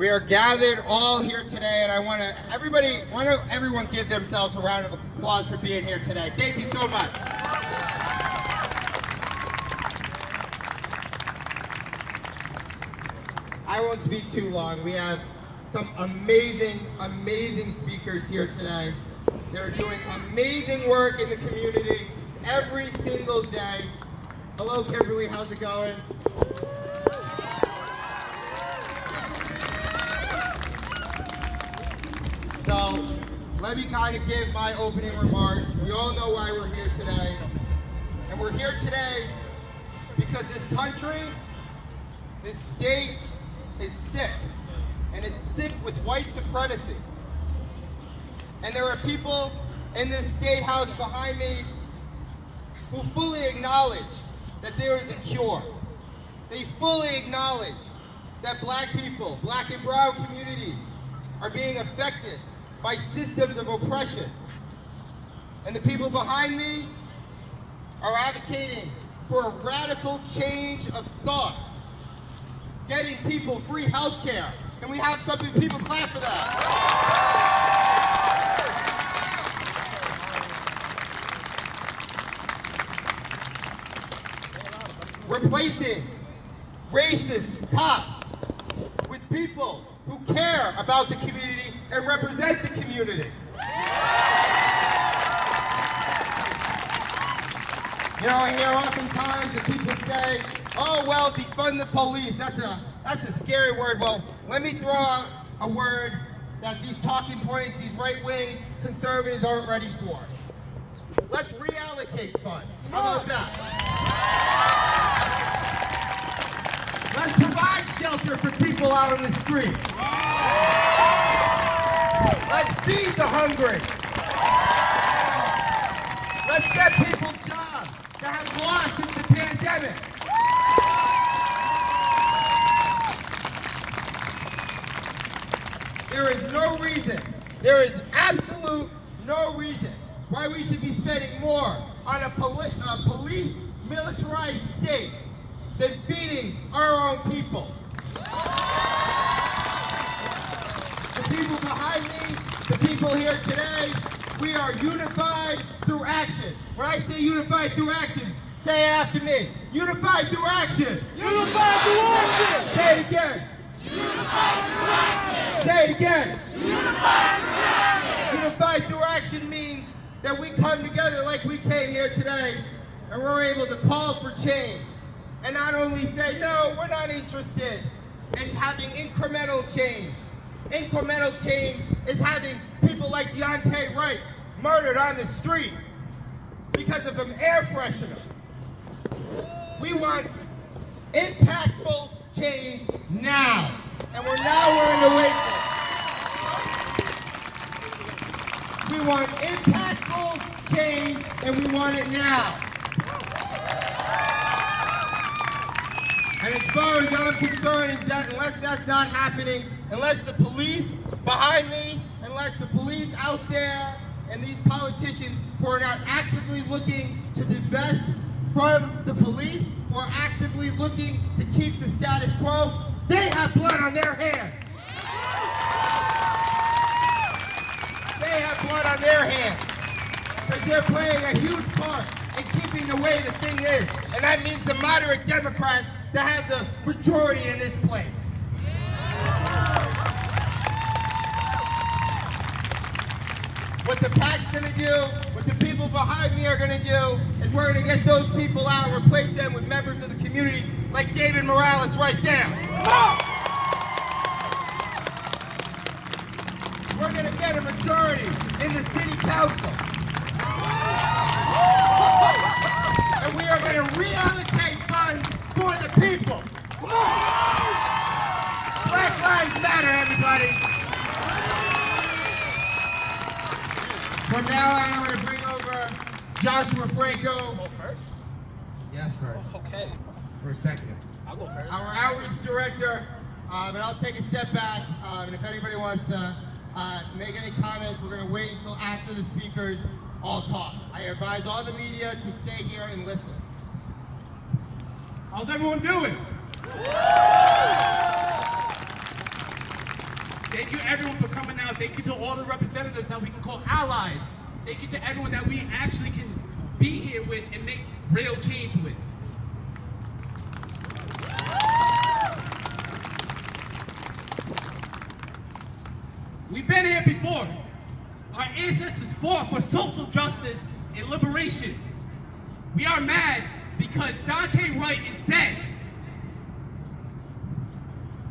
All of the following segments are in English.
We are gathered all here today, and why don't everyone give themselves a round of applause for being here today. Thank you so much. I won't speak too long. We have some amazing, amazing speakers here today. They're doing amazing work in the community every single day. Hello, Kimberly, how's it going? So, let me kind of give my opening remarks. We all know why we're here today. And we're here today because this country, this state, is sick. And it's sick with white supremacy. And there are people in this state house behind me who fully acknowledge that there is a cure. They fully acknowledge that black people, black and brown communities, are being affected by systems of oppression. And the people behind me are advocating for a radical change of thought, getting people free health care. Can we have some people clap for that? Replacing racist cops with people who care about the community and represent the community. You know, I hear oftentimes that people say, oh, well, defund the police. That's a scary word. Well, let me throw out a word that these talking points, these right-wing conservatives aren't ready for. Let's reallocate funds. How about that? Let's provide shelter for people out on the street. Let's feed the hungry. Let's get people jobs that have lost since the pandemic. There is absolute no reason why we should be spending more on a police militarized state than feeding our own people. The people behind me, the people here today, we are unified through action. When I say unified through action, say it after me. Unified through action. Unified through action. Say it again. Unified through action. Say it again. Unified through action. Unified through action means that we come together like we came here today and we're able to call for change. And not only say, no, we're not interested in having incremental change. Incremental change is having people like Daunte Wright murdered on the street because of an air freshener. We want impactful change now. And we're in the wait for it. We want impactful change and we want it now. And as far as I'm concerned, is that unless that's not happening, unless the police behind me, unless the police out there, and these politicians who are not actively looking to divest from the police, or actively looking to keep the status quo, they have blood on their hands. They have blood on their hands. Because they're playing a huge part in keeping the way the thing is. And that means the moderate Democrats to have the majority in this place. What the PAC's gonna do, what the people behind me are gonna do, is we're gonna get those people out and replace them with members of the community like David Morales right there. We're gonna get a majority in the city council. And we are gonna reallocate funds for the people. Black Lives Matter, everybody. From now on, I'm going to bring over Joshua Franco. Go first? Yes, first. Okay. For a second. I'll go first. Our outreach director, but I'll take a step back. And if anybody wants to make any comments, we're going to wait until after the speakers all talk. I advise all the media to stay here and listen. How's everyone doing? Thank you everyone for coming out. Thank you to all the representatives that we can call allies. Thank you to everyone that we actually can be here with and make real change with. We've been here before. Our ancestors fought for social justice and liberation. We are mad because Daunte Wright is dead.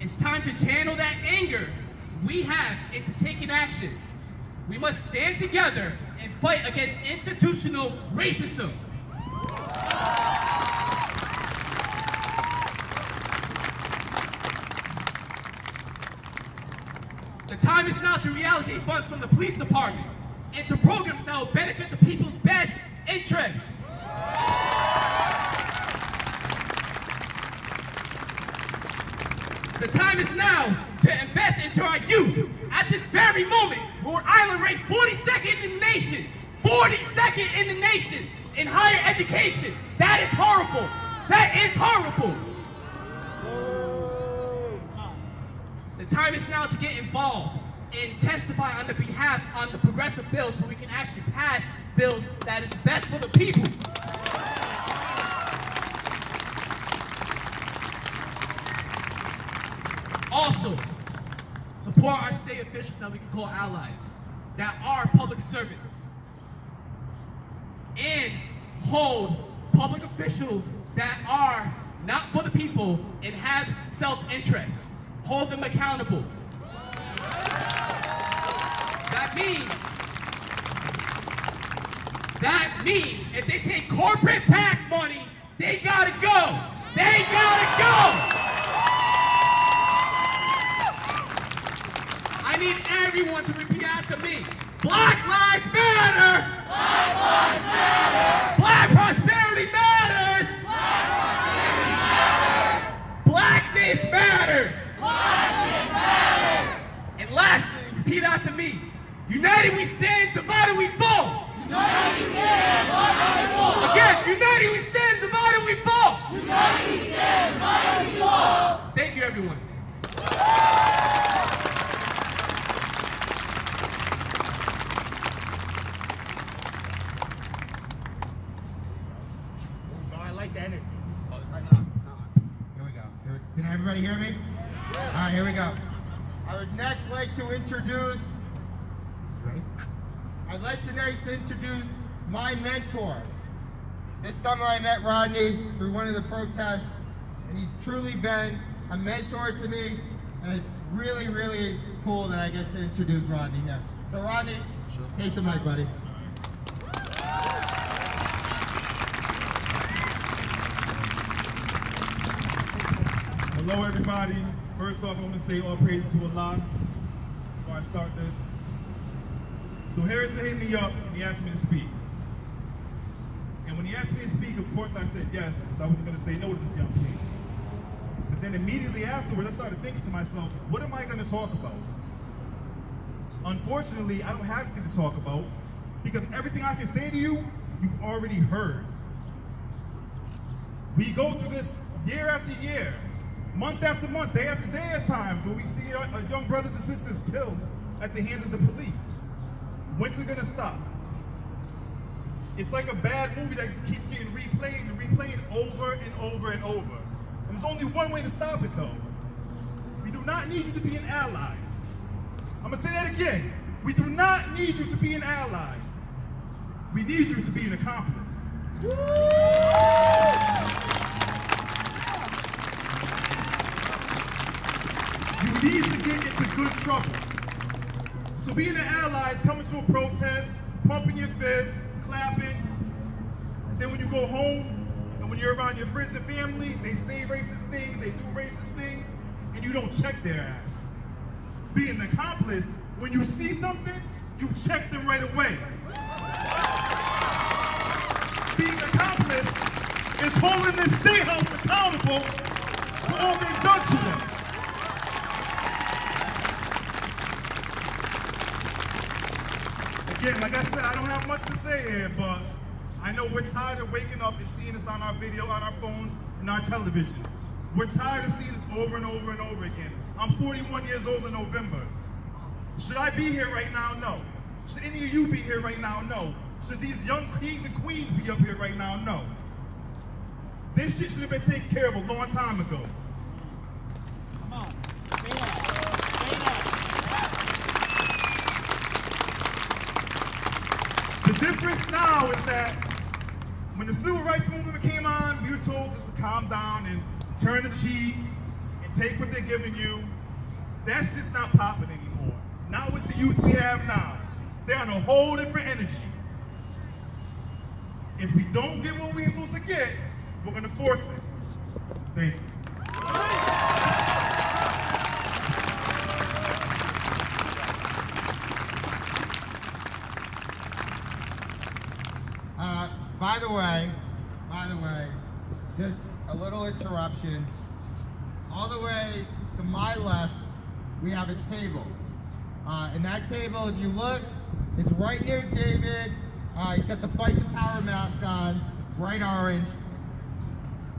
It's time to channel that anger we have into taking action. We must stand together and fight against institutional racism. The time is now to reallocate funds from the police department into programs that will benefit the people's best interests. The time is now to invest into our youth. At this very moment, Rhode Island ranks 42nd in the nation. 42nd in the nation in higher education. That is horrible. That is horrible. The time is now to get involved and testify on the behalf on the progressive bills so we can actually pass bills that is best for the people. Also, support our state officials that we can call allies, that are public servants, and hold public officials that are not for the people and have self-interest. Hold them accountable. That means if they take corporate PAC money, they gotta go. They gotta go. I need everyone to repeat after me. Black Lives Matter! Black Lives Matter! Black prosperity matters! Black prosperity matters! Blackness matters! Blackness matters! And lastly, repeat after me. United we stand, divided we fall! United we stand, divided we fall! Again, united we stand, divided we fall! United we stand, divided we fall! Thank you, everyone. Energy. Oh, it's not on. Here we go. Can everybody hear me? All right, here we go. I would next like to introduce. Ready? I'd like to next introduce my mentor. This summer I met Rodney through one of the protests, and he's truly been a mentor to me, and it's really, really cool that I get to introduce Rodney here. So Rodney, take the mic, buddy. Hello everybody. First off, I want to say all praise to Allah before I start this. So Harrison hit me up and he asked me to speak. And when he asked me to speak, of course I said yes, because I wasn't going to say no to this young king. But then immediately afterwards, I started thinking to myself, what am I going to talk about? Unfortunately, I don't have anything to talk about because everything I can say to you, you've already heard. We go through this year after year, month after month, day after day at times, where we see our young brothers and sisters killed at the hands of the police. When's it gonna stop? It's like a bad movie that keeps getting replayed and replayed over and over and over. And there's only one way to stop it though. We do not need you to be an ally. I'm gonna say that again. We do not need you to be an ally. We need you to be an accomplice. You need to get into good trouble. So being an ally is coming to a protest, pumping your fist, clapping. Then when you go home, and when you're around your friends and family, they say racist things, they do racist things, and you don't check their ass. Being an accomplice, when you see something, you check them right away. Being an accomplice is holding the state house accountable for all they've done to them. Again, like I said, I don't have much to say here, but I know we're tired of waking up and seeing this on our video, on our phones, and our televisions. We're tired of seeing this over and over and over again. I'm 41 years old in November. Should I be here right now? No. Should any of you be here right now? No. Should these young kings and queens be up here right now? No. This shit should have been taken care of a long time ago. Come on. Say that. Say that. The difference now is that when the civil rights movement came on, we were told just to calm down and turn the cheek and take what they're giving you. That's just not popping anymore. Not with the youth we have now. They're on a whole different energy. If we don't get what we're supposed to get, we're going to force it. Thank you. By the way, just a little interruption. All the way to my left, we have a table. And that table, if you look, it's right near David. He's got the Fight the Power mask on, bright orange.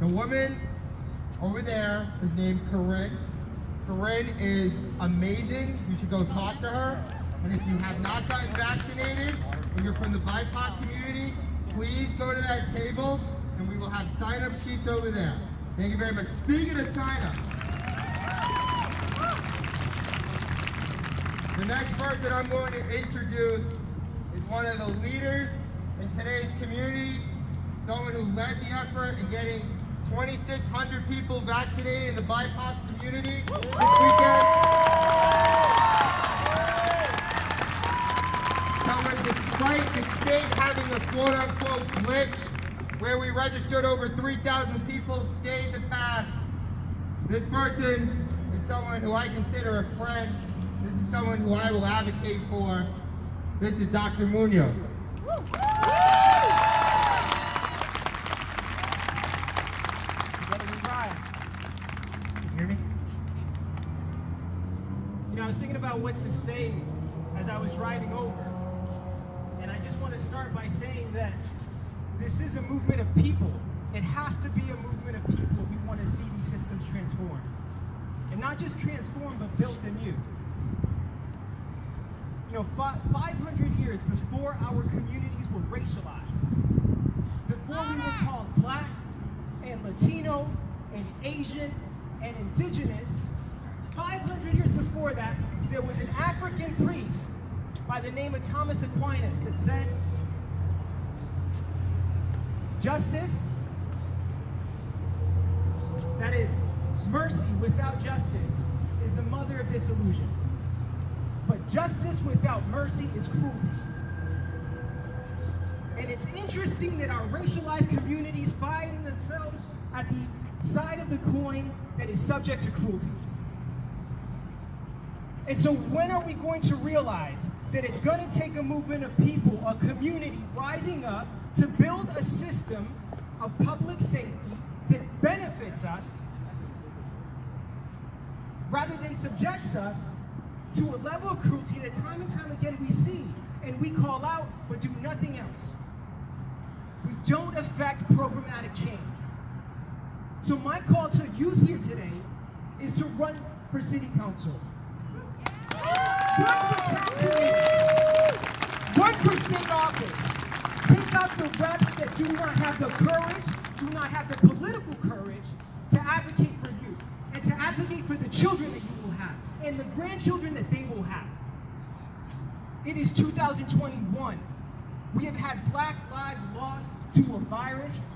The woman over there is named Corinne. Corinne is amazing. You should go talk to her. And if you have not gotten vaccinated, and you're from the BIPOC community, please go to that table, and we will have sign-up sheets over there. Thank you very much. Speaking of sign-up, the next person I'm going to introduce is one of the leaders in today's community, someone who led the effort in getting 2,600 people vaccinated in the BIPOC community this weekend. Someone, despite the state having a quote-unquote glitch where we registered over 3,000 people, stayed the path. This person is someone who I consider a friend. This is someone who I will advocate for. This is Dr. Munoz. Hear me? You know, I was thinking about what to say as I was driving over. And I just want to start by saying that this is a movement of people. It has to be a movement of people. We want to see these systems transformed. And not just transformed, but built anew. You know, 500 years before our communities were racialized, before we were called Black and Latino and Asian and Indigenous, 500 years before that, there was an African priest by the name of Thomas Aquinas that said, justice, that is, mercy without justice, is the mother of disillusion. But justice without mercy is cruelty. And it's interesting that our racialized communities find themselves at the side of the coin that is subject to cruelty. And so when are we going to realize that it's going to take a movement of people, a community rising up to build a system of public safety that benefits us rather than subjects us to a level of cruelty that time and time again we see and we call out but do nothing else. We don't affect programmatic change. So my call to youth here today is to run for city council. Run for town committee. Run for state office. Take out the reps that do not have the courage, do not have the political courage to advocate for you and to advocate for the children that you will have and the grandchildren that they will have. It is 2021. We have had Black lives lost to a virus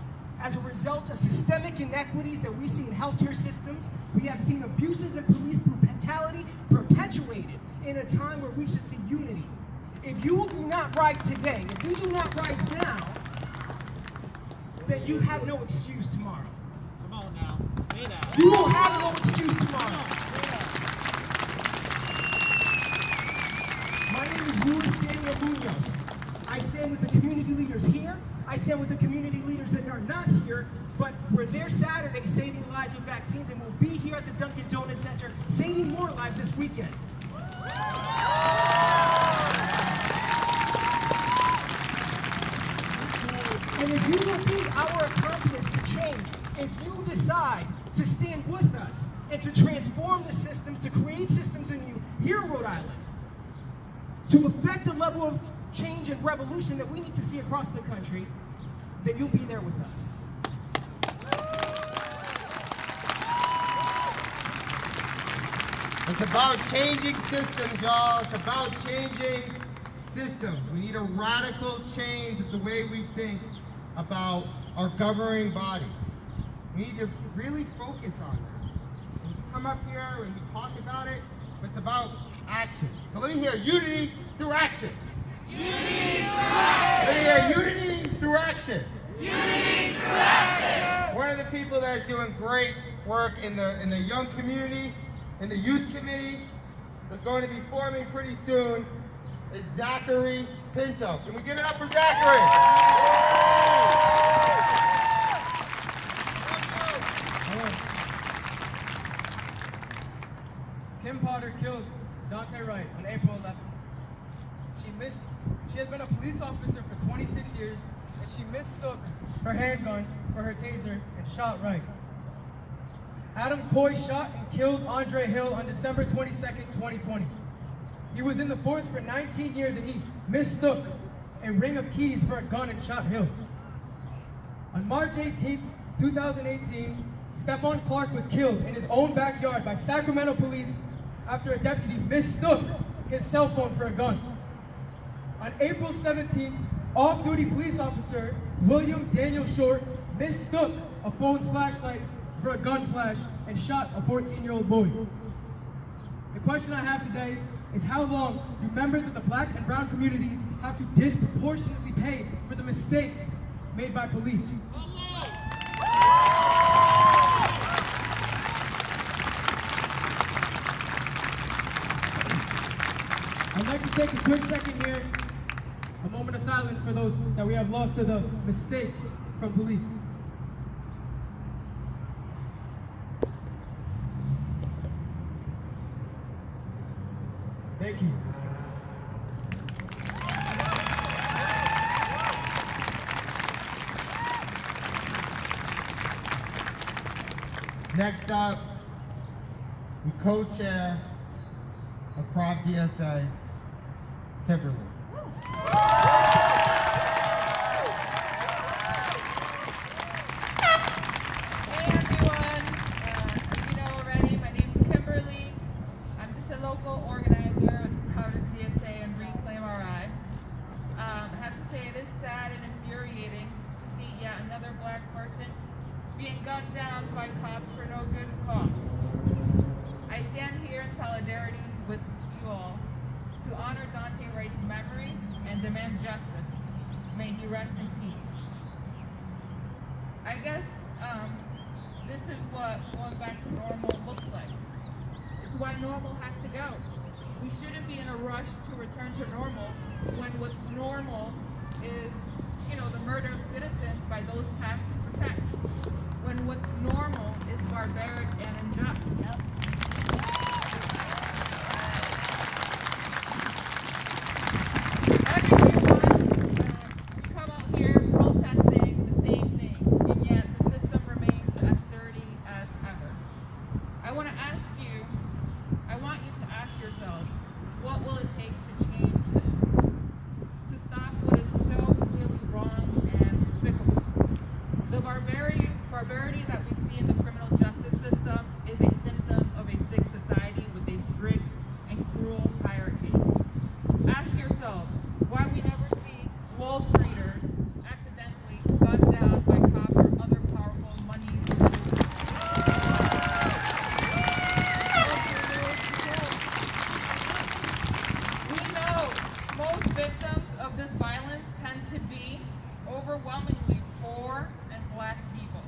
as a result of systemic inequities that we see in healthcare systems. We have seen abuses and police brutality perpetuated in a time where we should see unity. If you do not rise today, if you do not rise now, then you have no excuse tomorrow. Come on now. Say that. You will have no excuse tomorrow. My name is Luis Daniel Munoz. I stand with the community leaders here. I stand with the community leaders that are not here, but we're there Saturday saving lives with vaccines, and we'll be here at the Dunkin' Donuts Center saving more lives this weekend. And if you will be our accomplice to change, if you decide to stand with us and to transform the systems, to create systems in you here in Rhode Island, to affect the level of change and revolution that we need to see across the country, then you'll be there with us. It's about changing systems, y'all. It's about changing systems. We need a radical change of the way we think about our governing body. We need to really focus on that. And we come up here and we talk about it, but it's about action. So let me hear unity through action. Unity through action. Let me hear unity through action. Unity through action. One of the people that's doing great work in the young community, in the youth committee, that's going to be forming pretty soon, is Zachary Pinto. Can we give it up for Zachary? Kim Potter killed Daunte Wright on April 11th. She has been a police officer for 26 years, and she mistook her handgun for her taser and shot Wright. Adam Coy shot and killed Andre Hill on December 22nd, 2020. He was in the force for 19 years and he mistook a ring of keys for a gun and shot Hill. On March 18th, 2018, Stephon Clark was killed in his own backyard by Sacramento police after a deputy mistook his cell phone for a gun. On April 17th, off-duty police officer William Daniel Short mistook a phone's flashlight for a gun flash and shot a 14-year-old boy. The question I have today is how long do members of the black and brown communities have to disproportionately pay for the mistakes made by police? I'd like to take a quick second here, a moment of silence for those that we have lost to the mistakes from police. Thank you. Next up, we co-chair of Prov DSA, Kimberly. Hey everyone, as you know already, my name's Kimberly. I'm just a local organizer with Proud DSA and Reclaim RI. I have to say it is sad and infuriating to see yet another black person being gunned down by cops for no good cause. I stand here in solidarity with you all to honor Daunte Wright's memory and demand justice. May he rest in peace. I guess this is what going back to normal looks like. It's why normal has to go. We shouldn't be in a rush to return to normal when what's normal is, the murder of citizens by those tasked to protect. When what's normal is barbaric and unjust. Yep. Every few months, we come out here protesting the same thing, and yet the system remains as dirty as ever. I want you to ask yourselves, what will it take to change this? To stop what is so clearly wrong and despicable. The barbarity that we see in the criminal justice system is a symptom of a sick society with a strict and cruel hierarchy. Ask yourselves why we never see Wall Streeters accidentally gunned down by cops or other powerful money. We know most victims of this violence tend to be overwhelmingly poor and black people.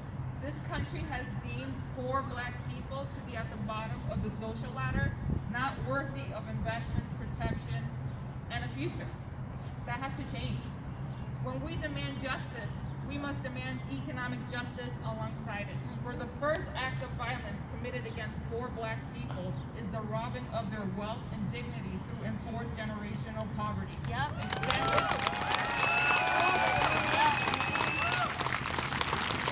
This country has deemed poor black people to be at the bottom of the social ladder, not worthy of investments, protection, and a future. That has to change. When we demand justice, we must demand economic justice alongside it. For the first act of violence committed against poor black people is the robbing of their wealth and dignity through enforced generational poverty. Yep.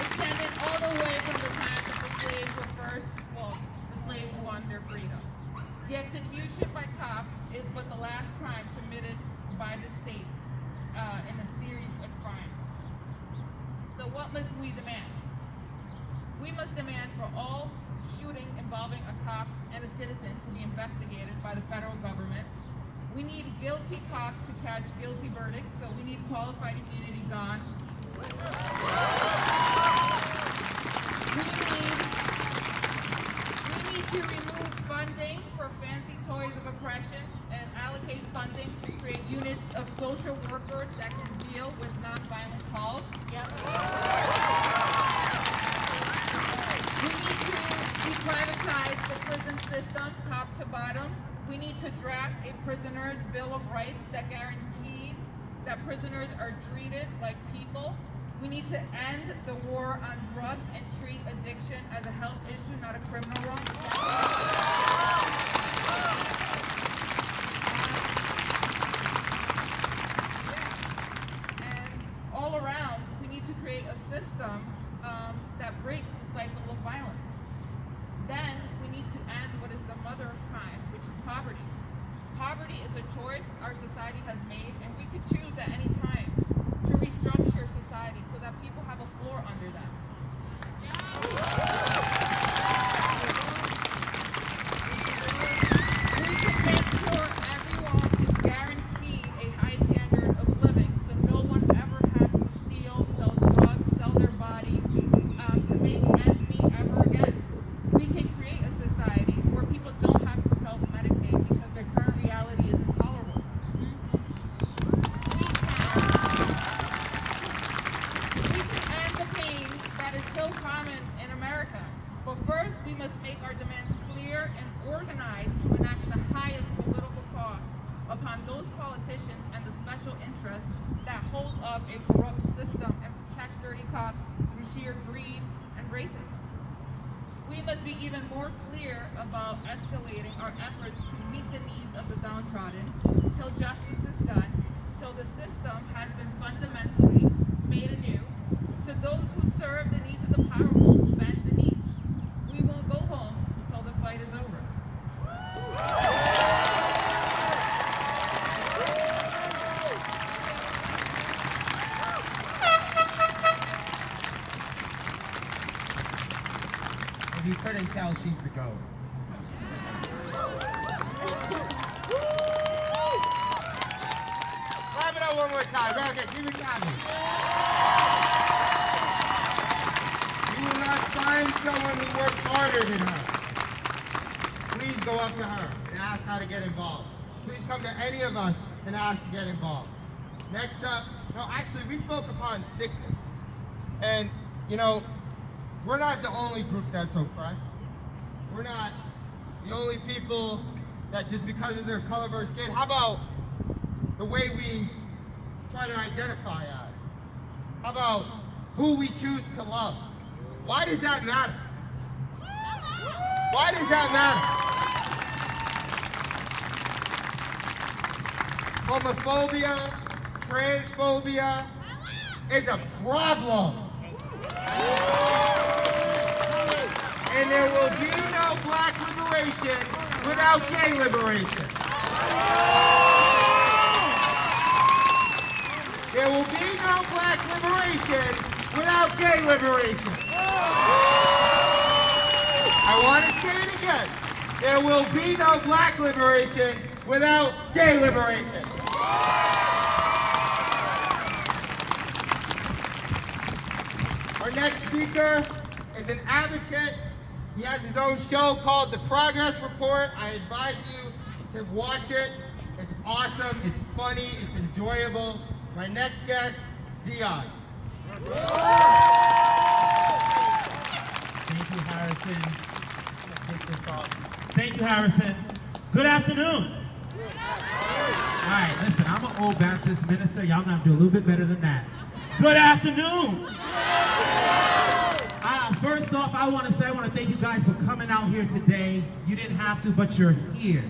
Extended all the way from the time that the slaves were the slaves won their freedom. The execution by cop is but the last crime committed what must we demand? We must demand for all shooting involving a cop and a citizen to be investigated by the federal government. We need guilty cops to catch guilty verdicts, so we need qualified immunity gone. We need to remove funding for fancy toys of oppression and allocate funding to create units of social workers that can deal with nonviolent calls. We need to deprivatize the prison system top to bottom. We need to draft a prisoner's Bill of Rights that guarantees that prisoners are treated like people. We need to end the war on drugs and treat addiction as a health issue, not a criminal one. And all around, we need to create a system that breaks the cycle of violence. Then we need to end what is the mother of crime, which is poverty. Poverty is a choice our society has made, and we could choose at any time to restructure society so that people have a floor under them. We can make sure everyone is guaranteed a high standard of living, so no one ever has to steal, sell drugs, sell their body to make ends meet ever again. We can create a society where people don't have to self-medicate because their current reality is intolerable. We can end the pain that is so common in America. But first, we must make our demands clear and organized to enact the highest political costs upon those politicians and the special interests that hold up a corrupt system and protect dirty cops through sheer greed and racism. We must be even more clear about escalating our efforts to meet the needs of the downtrodden till justice is done, till the system has been fundamentally made anew. To those who serve the needs of the powerful, bend the knee. We won't go home until the fight is over. If you couldn't tell, she's the GOAT. Clap it up one more time. Very good. Keep it clapping. You will not find someone who works harder than her. Please go up to her and ask how to get involved. Please come to any of us and ask to get involved. Next up, no, actually, we spoke upon sickness. And, you know, we're not the only group that's oppressed. We're not the only people that just because of their color of our skin. How about the way we try to identify as? How about who we choose to love? Why does that matter? Why does that matter? Homophobia, transphobia is a problem. And there will be no black liberation without gay liberation. There will be no black liberation without gay liberation. I want to say it again. There will be no black liberation without gay liberation. Our next speaker is an advocate. He has his own show called The Progress Report. I advise you to watch it. It's awesome, it's funny, it's enjoyable. My next guest, Dion. Thank you, Harrison. Take this off. Thank you, Harrison. Good afternoon. All right, listen, I'm an old Baptist minister. Y'all gonna have to do a little bit better than that. Good afternoon. First off, I want to thank you guys for coming out here today. You didn't have to, but you're here.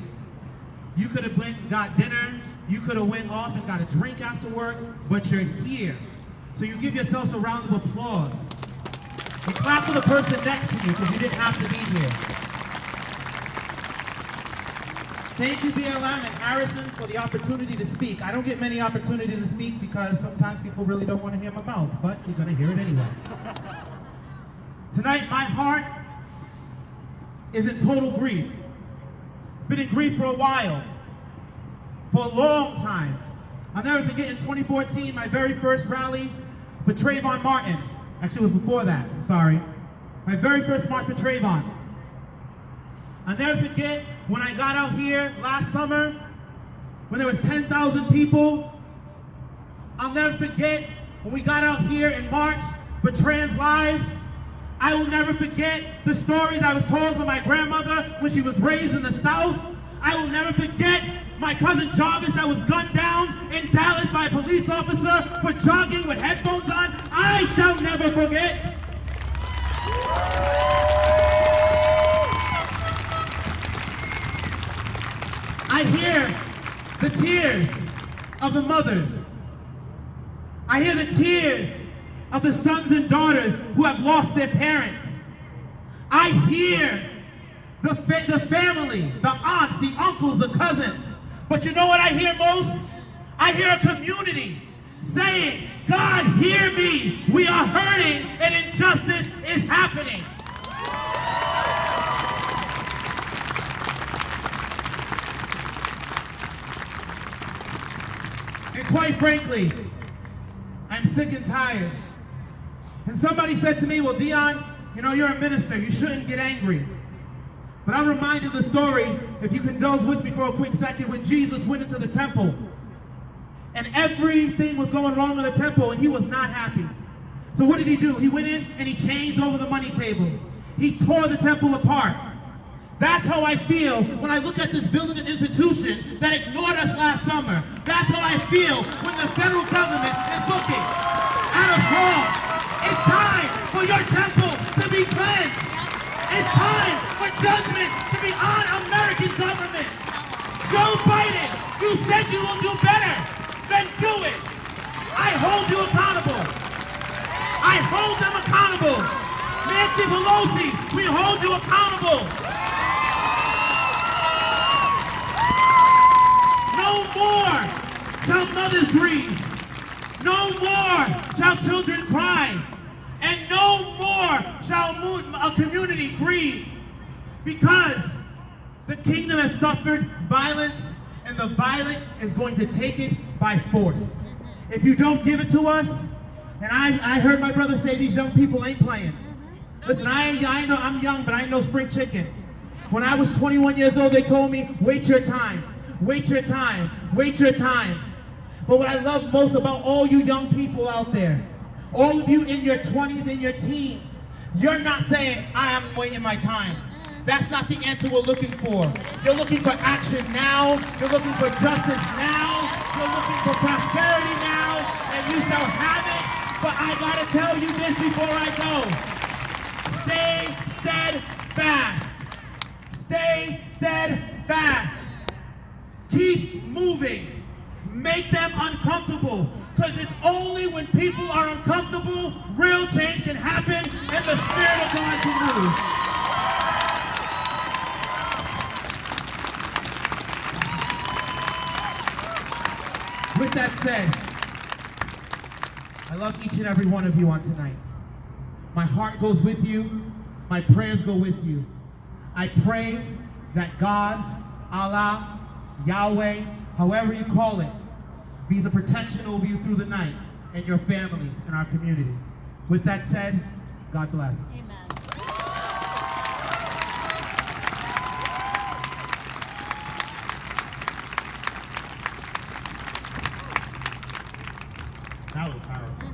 You could have went and got dinner. You could have went off and got a drink after work, but you're here. So you give yourselves a round of applause. And clap for the person next to you because you didn't have to be here. Thank you, BLM and Harrison, for the opportunity to speak. I don't get many opportunities to speak because sometimes people really don't want to hear my mouth, but you're going to hear it anyway. Tonight, my heart is in total grief. It's been in grief for a while, for a long time. I'll never forget in 2014, my very first rally for Trayvon Martin. Actually, it was before that, sorry. My very first march for Trayvon. I'll never forget when I got out here last summer, when there was 10,000 people. I'll never forget when we got out here in March for trans lives. I will never forget the stories I was told by my grandmother when she was raised in the South. I will never forget my cousin Jarvis that was gunned down in Dallas by a police officer for jogging with headphones on. I shall never forget. I hear the tears of the mothers. I hear the tears of the sons and daughters who have lost their parents. I hear the family, the aunts, the uncles, the cousins. But you know what I hear most? I hear a community saying, God, hear me. We are hurting and injustice is happening. And quite frankly, I'm sick and tired. And somebody said to me, well, Dion, you know, you're a minister. You shouldn't get angry. But I'm reminded of the story, if you can indulge with me for a quick second, when Jesus went into the temple. And everything was going wrong in the temple, and he was not happy. So what did he do? He went in and he changed over the money tables. He tore the temple apart. That's how I feel when I look at this building and institution that ignored us last summer. That's how I feel when the federal government is looking at us wrong. It's time for your temple to be cleansed. It's time for judgment to be on American government. Joe Biden, you said you will do better. Then do it. I hold you accountable. I hold them accountable. Nancy Pelosi, we hold you accountable. No more shall mothers grieve. No more shall children cry. And no more shall a community grieve. Because the kingdom has suffered violence, and the violent is going to take it by force. If you don't give it to us, and I heard my brother say these young people ain't playing. Listen, I know I'm young, but I know spring chicken. When I was 21 years old, they told me, wait your time, wait your time, wait your time. But what I love most about all you young people out there, all of you in your 20s and your teens, you're not saying, I am waiting my time. That's not the answer we're looking for. You're looking for action now. You're looking for justice now. You're looking for prosperity now. And you shall have it. But I gotta tell you this before I go. Stay steadfast. Stay steadfast. Keep moving. Make them uncomfortable. Because it's only when people are uncomfortable, real change can happen and the Spirit of God can move. With that said, I love each and every one of you on tonight. My heart goes with you. My prayers go with you. I pray that God, Allah, Yahweh, however you call it, be the protection over you through the night and your families and our community. With that said, God bless. Amen. That was powerful.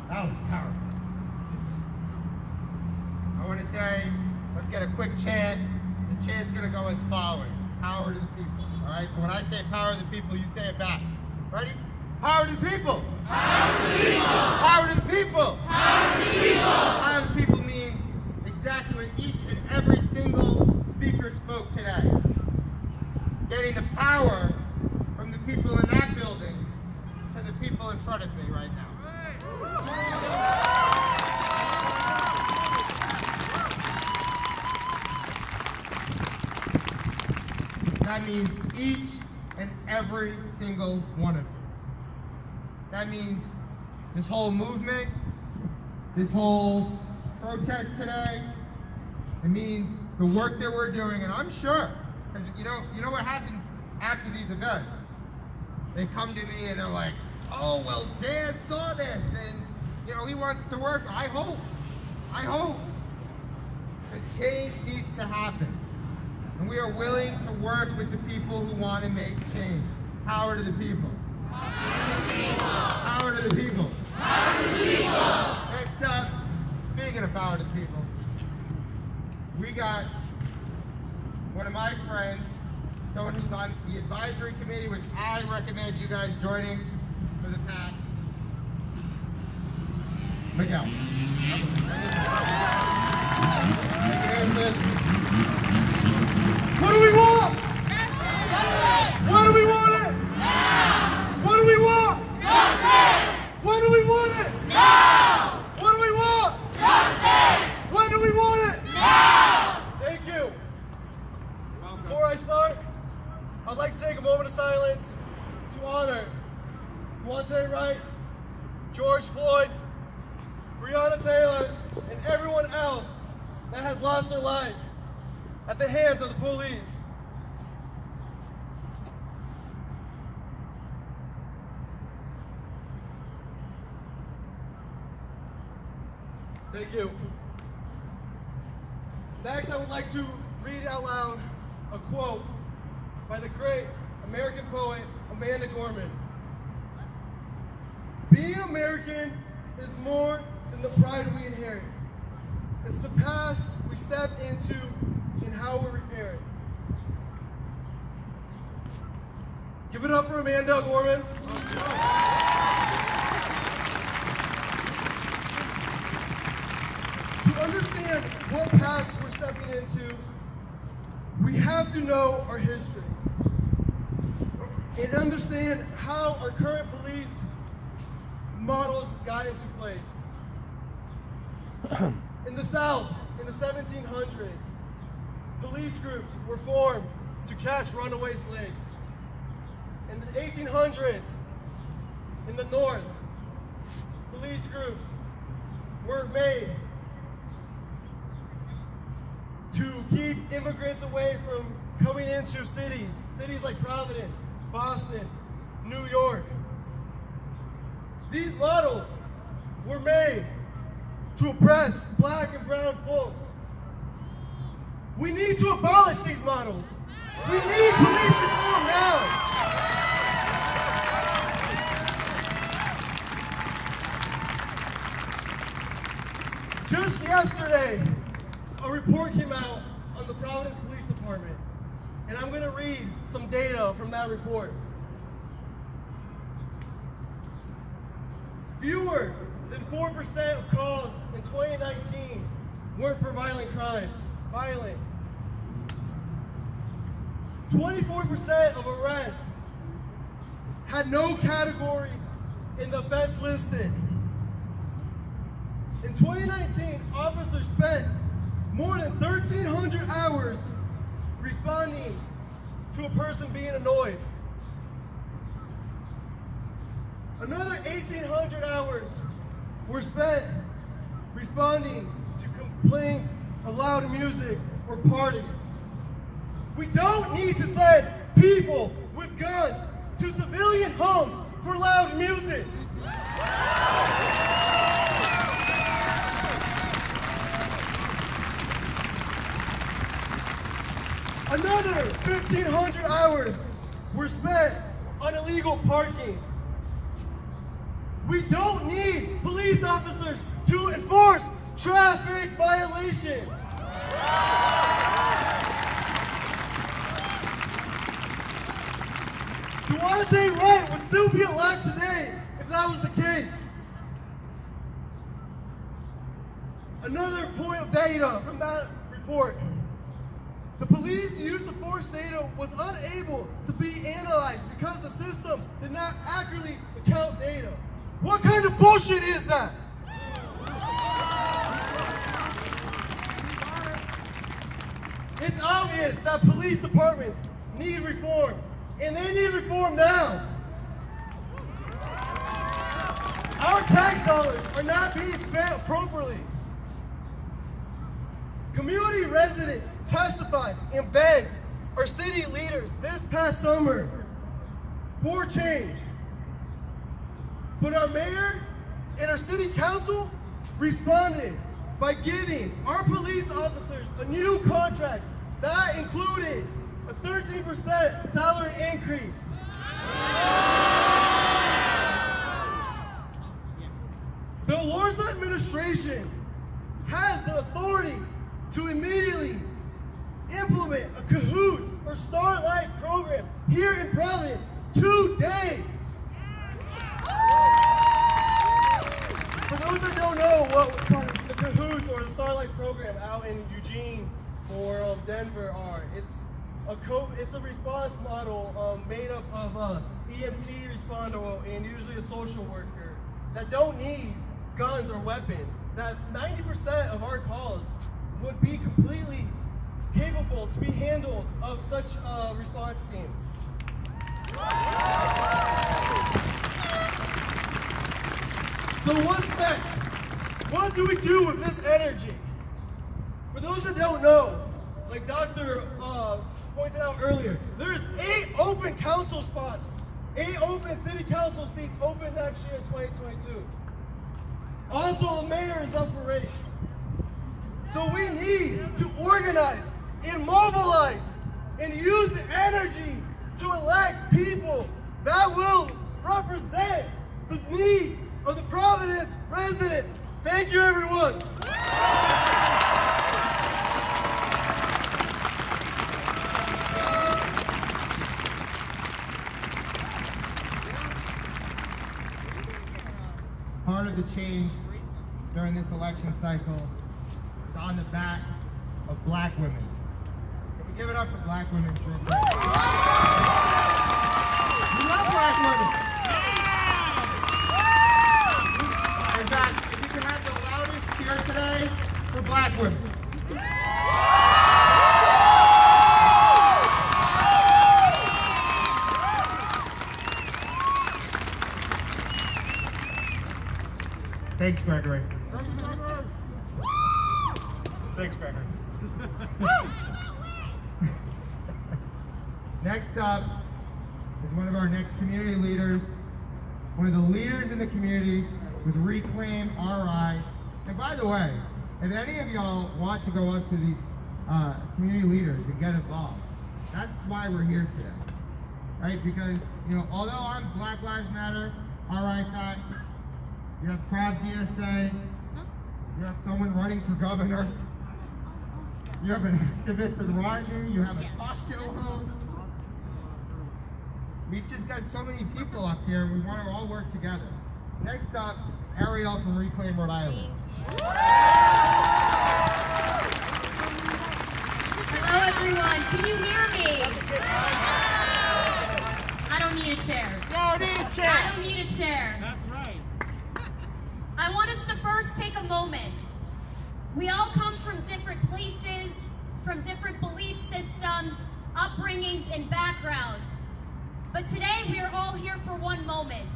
That was powerful. I want to say, let's get a quick chant. The chant's going to go as following. Power to the people. All right? So when I say power to the people, you say it back. Ready? Power to the people. Power to the people. Power to the people. Power to the people. Power to the people means exactly what each and every single speaker spoke today. Getting the power from the people in that building to the people in front of me right now. means each and every single one of you. That means this whole movement, this whole protest today. It means the work that we're doing, and I'm sure, because you know what happens after these events? They come to me and they're like, oh, well, Dad saw this, and he wants to work. I hope. Because change needs to happen. And we are willing to work with the people who want to make change. Power to the people. Power to the people. Power to the people. Power to the people. Next up, speaking of power to the people, we got one of my friends, someone who's on the advisory committee, which I recommend you guys joining for the PAC. Miguel. What do we want? What do we want it? What do we want? Justice! When do we want it? Now! What do we want? Justice! When do we want it? Now! Thank you. Before I start, I'd like to take a moment of silence to honor Daunte, Wright, George Floyd, Breonna Taylor, and everyone else that has lost their life at the hands of the police. Thank you. Next, I would like to read out loud a quote by the great American poet Amanda Gorman. Being American is more than the pride we inherit. It's the past we step into and how we repair it. Give it up for Amanda Gorman. To understand what past we're stepping into, we have to know our history and understand how our current police models got into place. In the South, in the 1700s, police groups were formed to catch runaway slaves. In the 1800s, in the North, police groups were made to keep immigrants away from coming into cities like Providence, Boston, New York. These models were made to oppress black and brown folks. We need to abolish these models. We need police reform now. Just yesterday, a report came out on the Providence Police Department, and I'm going to read some data from that report. Fewer than 4% of calls in 2019 weren't for violent crimes. 24% of arrests had no category in the offense listed. In 2019, officers spent more than 1,300 hours responding to a person being annoyed. Another 1,800 hours were spent responding to complaints of loud music or parties. We don't need to send people with guns to civilian homes for loud music. Another 1,500 hours were spent on illegal parking. We don't need police officers to enforce traffic violations. Daunte Wright would still be alive today if that was the case. Another point of data from that report. The police use of force data was unable to be analyzed because the system did not accurately account data. What kind of bullshit is that? It's obvious that police departments need reform, and they need reform now. Our tax dollars are not being spent appropriately. Community residents testified and begged our city leaders this past summer for change. But our mayor and our city council responded by giving our police officers a new contract that included a 13% salary increase. The Lorza administration has the authority to immediately implement a cahoots or Starlight program here in Providence today. For those that don't know what the cahoots or the Starlight program out in Eugene or Denver are, it's a response model made up of a EMT responder and usually a social worker that don't need guns or weapons. That 90% of our calls would be completely capable to be handled of such a response team. So what's next? What do we do with this energy? For those that don't know, like Dr. Pointed out earlier, there's 8 open council spots, 8 open city council seats open next year in 2022. Also, the mayor is up for race. So we need to organize and mobilize and use the energy to elect people that will represent the needs of the Providence residents. Thank you, everyone. Part of the change during this election cycle is on the backs of black women. Can we give it up for black women real quick? We love black women. In fact, if you can have the loudest cheer today for black women. Thanks, Gregory. Thanks, Gregory. Next up is one of our next community leaders, one of the leaders in the community with Reclaim RI. And by the way, if any of y'all want to go up to these community leaders and get involved, that's why we're here today, right? Because, you know, although I'm Black Lives Matter, RI Fat, you have proud DSAs, you have someone running for governor, you have an activist in Raji, you have a talk show host. We've just got so many people up here and we want to all work together. Next up, Ariel from Reclaim Rhode Island. Hello everyone, can you hear me? I don't need a chair. Yo, need a chair. I don't need a chair. That's right. I want us to first take a moment. We all come from different places, from different belief systems, upbringings, and backgrounds. But today we are all here for one moment,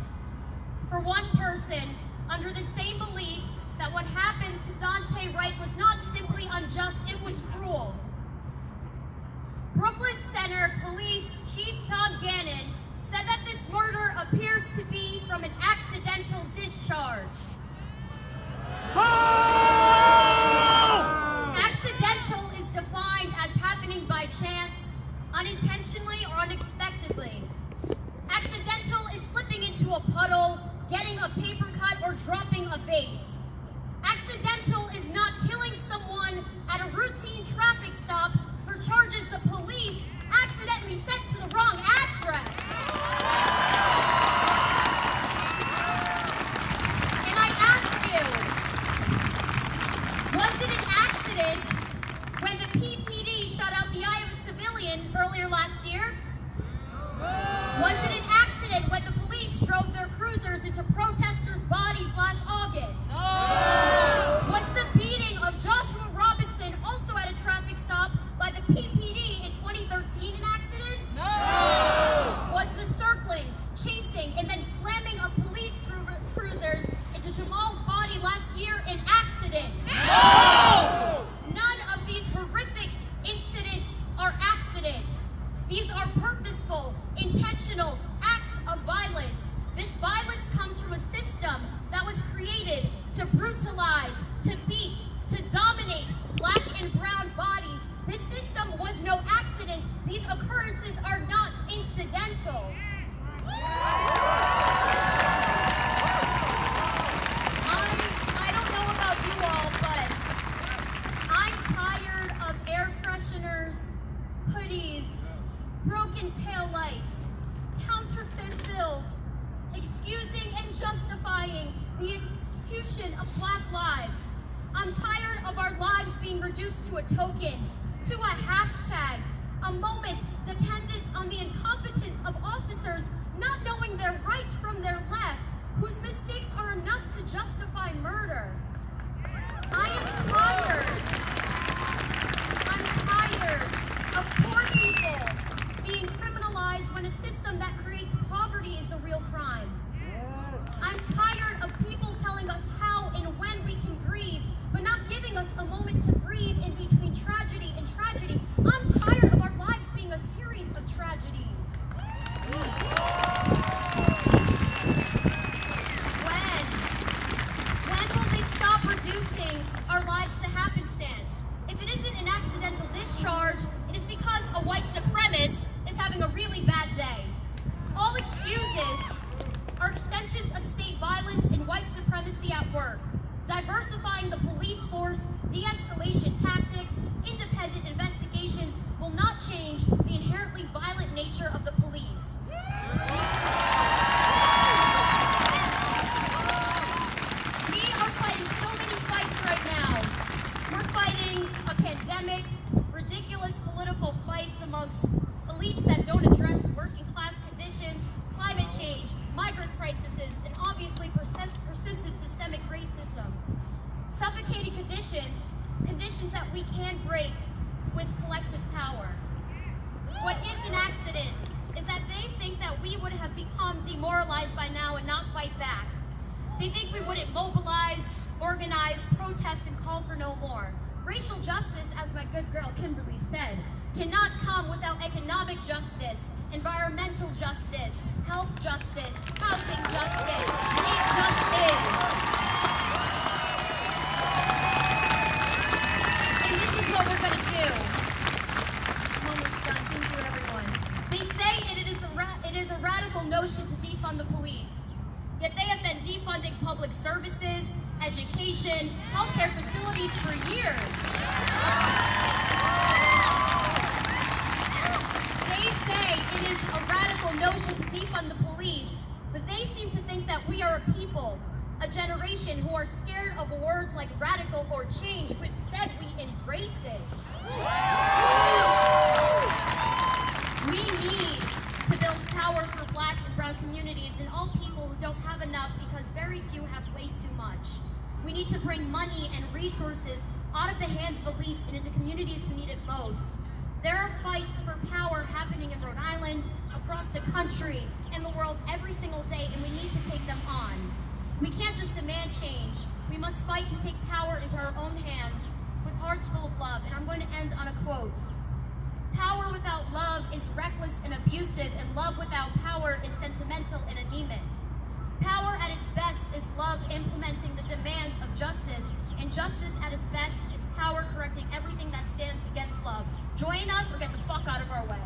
for one person, under the same belief that what happened to Daunte Wright was not simply unjust, it was cruel. Brooklyn Center Police Chief Tom Gannon said that this murder appears to be from an accidental discharge. Accidental is defined as happening by chance, unintentionally or unexpectedly. Accidental is slipping into a puddle, getting a paper cut, or dropping a vase. Accidental is not killing someone at a routine traffic stop for charges the police accidentally sent to the wrong address. And I ask you, was it an accident when the PPD shut out the eye of a civilian earlier last year? Was it an accident when the police drove their cruisers into protesters' bodies last August? No. Was the beating of Joshua Robinson, also at a traffic stop by the PPD in 2013, an accident? No. broken taillights, counterfeit bills, excusing and justifying the execution of Black lives. I'm tired of our lives being reduced to a token, to a hashtag, a moment dependent on the incompetence of officers not knowing their right from their left, whose mistakes are enough to justify murder. I am tired. I'm tired of poor people being criminalized when a system that creates poverty is a real crime. I'm tired of people telling us how and when we can breathe, but not giving us a moment to breathe in between tragedy and tragedy. I'm tired of our lives being a series of tragedies. When will they stop reducing our lives to happenstance? If it isn't an accidental discharge, it is because a white supremacist is having a really bad day. All excuses are extensions of state violence and white supremacy at work. Diversifying the police force, de-escalation tactics, independent investigations will not change the inherently violent nature of the police. We are fighting so many fights right now. We're fighting a pandemic, ridiculous political fights amongst elites that don't address working class conditions, climate change, migrant crises, and obviously persistent systemic racism. Suffocating conditions that we can break with collective power. What is an accident is that they think that we would have become demoralized by now and not fight back. They think we wouldn't mobilize, organize, protest, and call for no more. Racial justice, as my good girl Kimberly said, cannot come without economic justice, environmental justice, health justice, housing justice, hate justice. And this is what we're going to do. I'm almost done. Thank you, everyone. They say it is a radical notion to defund the police, yet they have been defunding public services, education, healthcare facilities for years. They say it is a radical notion to defund the police, but they seem to think that we are a people, a generation who are scared of words like radical or change, but instead we embrace it. We need to build power for Black and brown communities and all people who don't have enough because very few have way too much. We need to bring money and resources out of the hands of elites and into communities who need it most. There are fights for power happening in Rhode Island, across the country, and the world every single day, and we need to take them on. We can't just demand change. We must fight to take power into our own hands with hearts full of love. And I'm going to end on a quote. Power without love is reckless and abusive, and love without power is sentimental and anemic. Power at its best is love implementing the demands of justice, and justice at its best is power correcting everything that stands against love. Join us or get the fuck out of our way.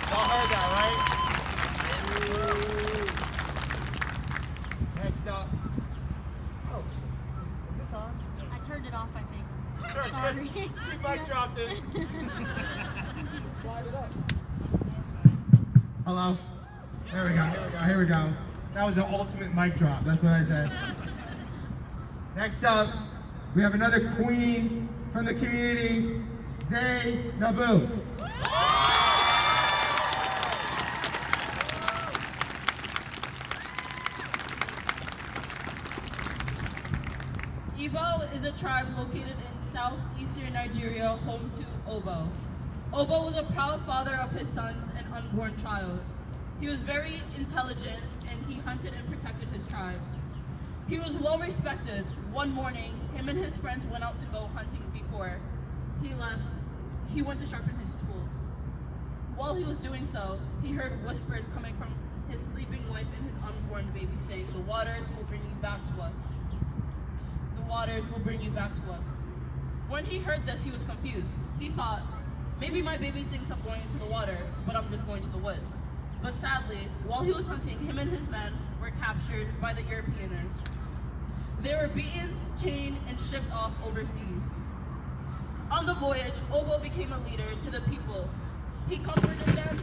Y'all heard that, right? Next up. Oh, is this on? I turned it off, I think. Sure, Sorry. she might drop this. Slide it up. Hello? There we go, here we go. That was the ultimate mic drop, that's what I said. Next up, we have another queen from the community, Zay Nabu. Igbo is a tribe located in southeastern Nigeria, home to Obo. Obo was a proud father of his sons and unborn child. He was very intelligent and he hunted and protected his tribe. He was well respected. One morning, him and his friends went out to go hunting before he left. He went to sharpen his tools. While he was doing so, he heard whispers coming from his sleeping wife and his unborn baby saying, "The waters will bring you back to us. The waters will bring you back to us." When he heard this, he was confused. He thought, maybe my baby thinks I'm going into the water, but I'm just going to the woods. But sadly, while he was hunting, him and his men were captured by the Europeans. They were beaten, chained, and shipped off overseas. On the voyage, Obo became a leader to the people. He comforted them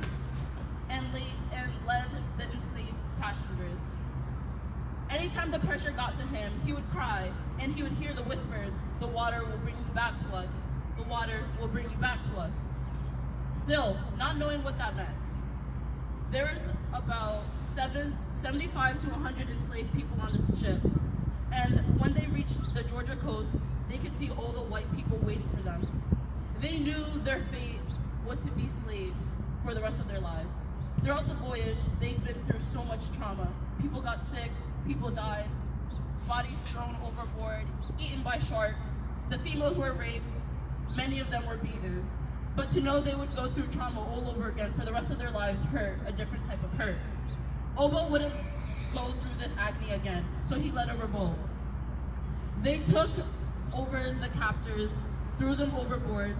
and led the enslaved passengers. Anytime the pressure got to him, he would cry, and he would hear the whispers, "The water will bring you back to us. The water will bring you back to us." Still, not knowing what that meant. There was about 75 to 100 enslaved people on this ship, and when they reached the Georgia coast, they could see all the white people waiting for them. They knew their fate was to be slaves for the rest of their lives. Throughout the voyage, they've been through so much trauma. People got sick, people died, bodies thrown overboard, eaten by sharks. The females were raped, many of them were beaten. But to know they would go through trauma all over again for the rest of their lives hurt a different type of hurt. Obo wouldn't go through this agony again, so he led a revolt. They took over the captors, threw them overboard,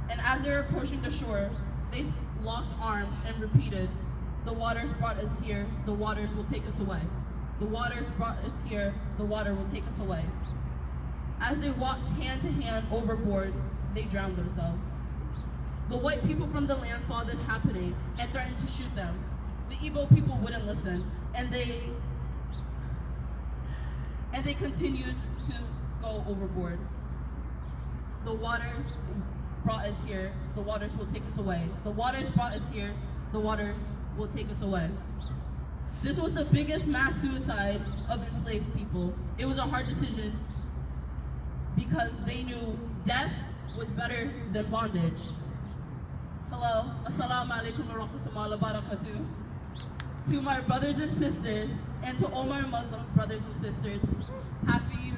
and as they were approaching the shore, they locked arms and repeated, "The waters brought us here, the waters will take us away. The waters brought us here, the water will take us away." As they walked hand to hand overboard, they drowned themselves. The white people from the land saw this happening and threatened to shoot them. The Igbo people wouldn't listen, and they continued to go overboard. "The waters brought us here, the waters will take us away. The waters brought us here, the waters will take us away." This was the biggest mass suicide of enslaved people. It was a hard decision because they knew death was better than bondage. Hello, assalamu alaikum wa rahmatullahi wa barakatuh. To my brothers and sisters, and to all my Muslim brothers and sisters, happy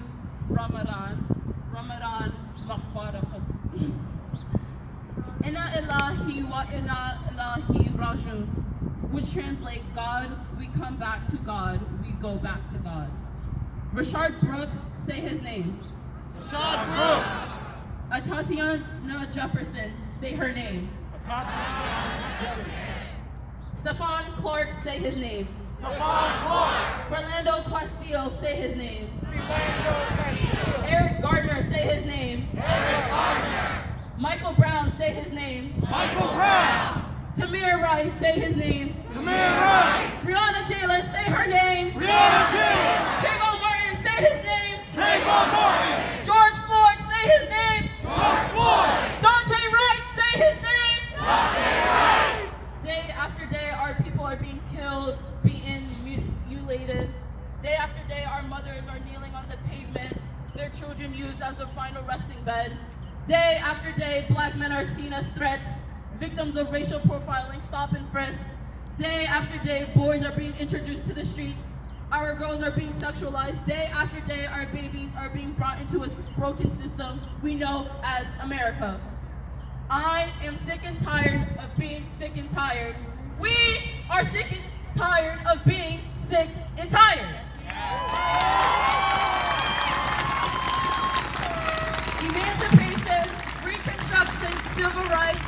Ramadan. Ramadan Mubarak. Inna Ilahi wa inna Ilahi Rajiun, which translate, God, we come back to God, we go back to God. Rashard Brooks, say his name. Rashard Brooks. Tatiana Jefferson, say her name. Stephon Clark, say his name. Stephon Clark. Orlando Castillo, say his name. Orlando Castillo. Eric Gardner, say his name. Eric Gardner. Michael Brown, say his name. Michael Brown. Tamir Rice, say his name. Tamir Rice. Breonna Taylor, say her name. Breonna Taylor. Trayvon Martin, say his name. Trayvon Martin. George Floyd, say his name. George Floyd. Daunte Wright, say his name. Daunte Wright. Day after day, our people are being killed, beaten, mutilated. Day after day, our mothers are kneeling on the pavement, their children used as a final resting bed. Day after day, black men are seen as threats, victims of racial profiling, stop and frisk. Day after day, boys are being introduced to the streets. Our girls are being sexualized. Day after day, our babies are being brought into a broken system we know as America. I am sick and tired of being sick and tired. We are sick and tired of being sick and tired. Emancipation, Reconstruction, civil rights,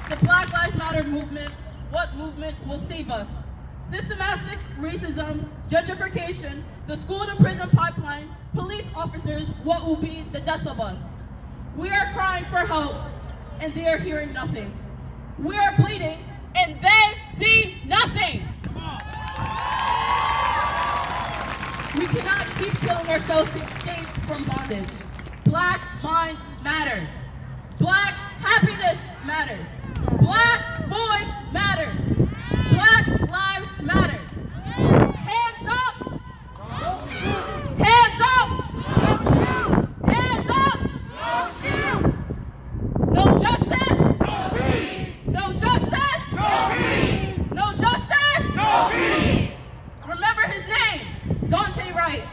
the Black Lives Matter movement, what movement will save us? Systematic racism, gentrification, the school to prison pipeline, police officers, what will be the death of us? We are crying for help, and they are hearing nothing. We are bleeding, and they see nothing. We cannot keep killing ourselves to escape from bondage. Black minds matter. Black happiness matters. Black voice matters. Black lives matter. Hands up! Hands up! Hands up! No justice! No peace. No justice! No peace. No justice! No peace. Remember his name, Daunte Wright.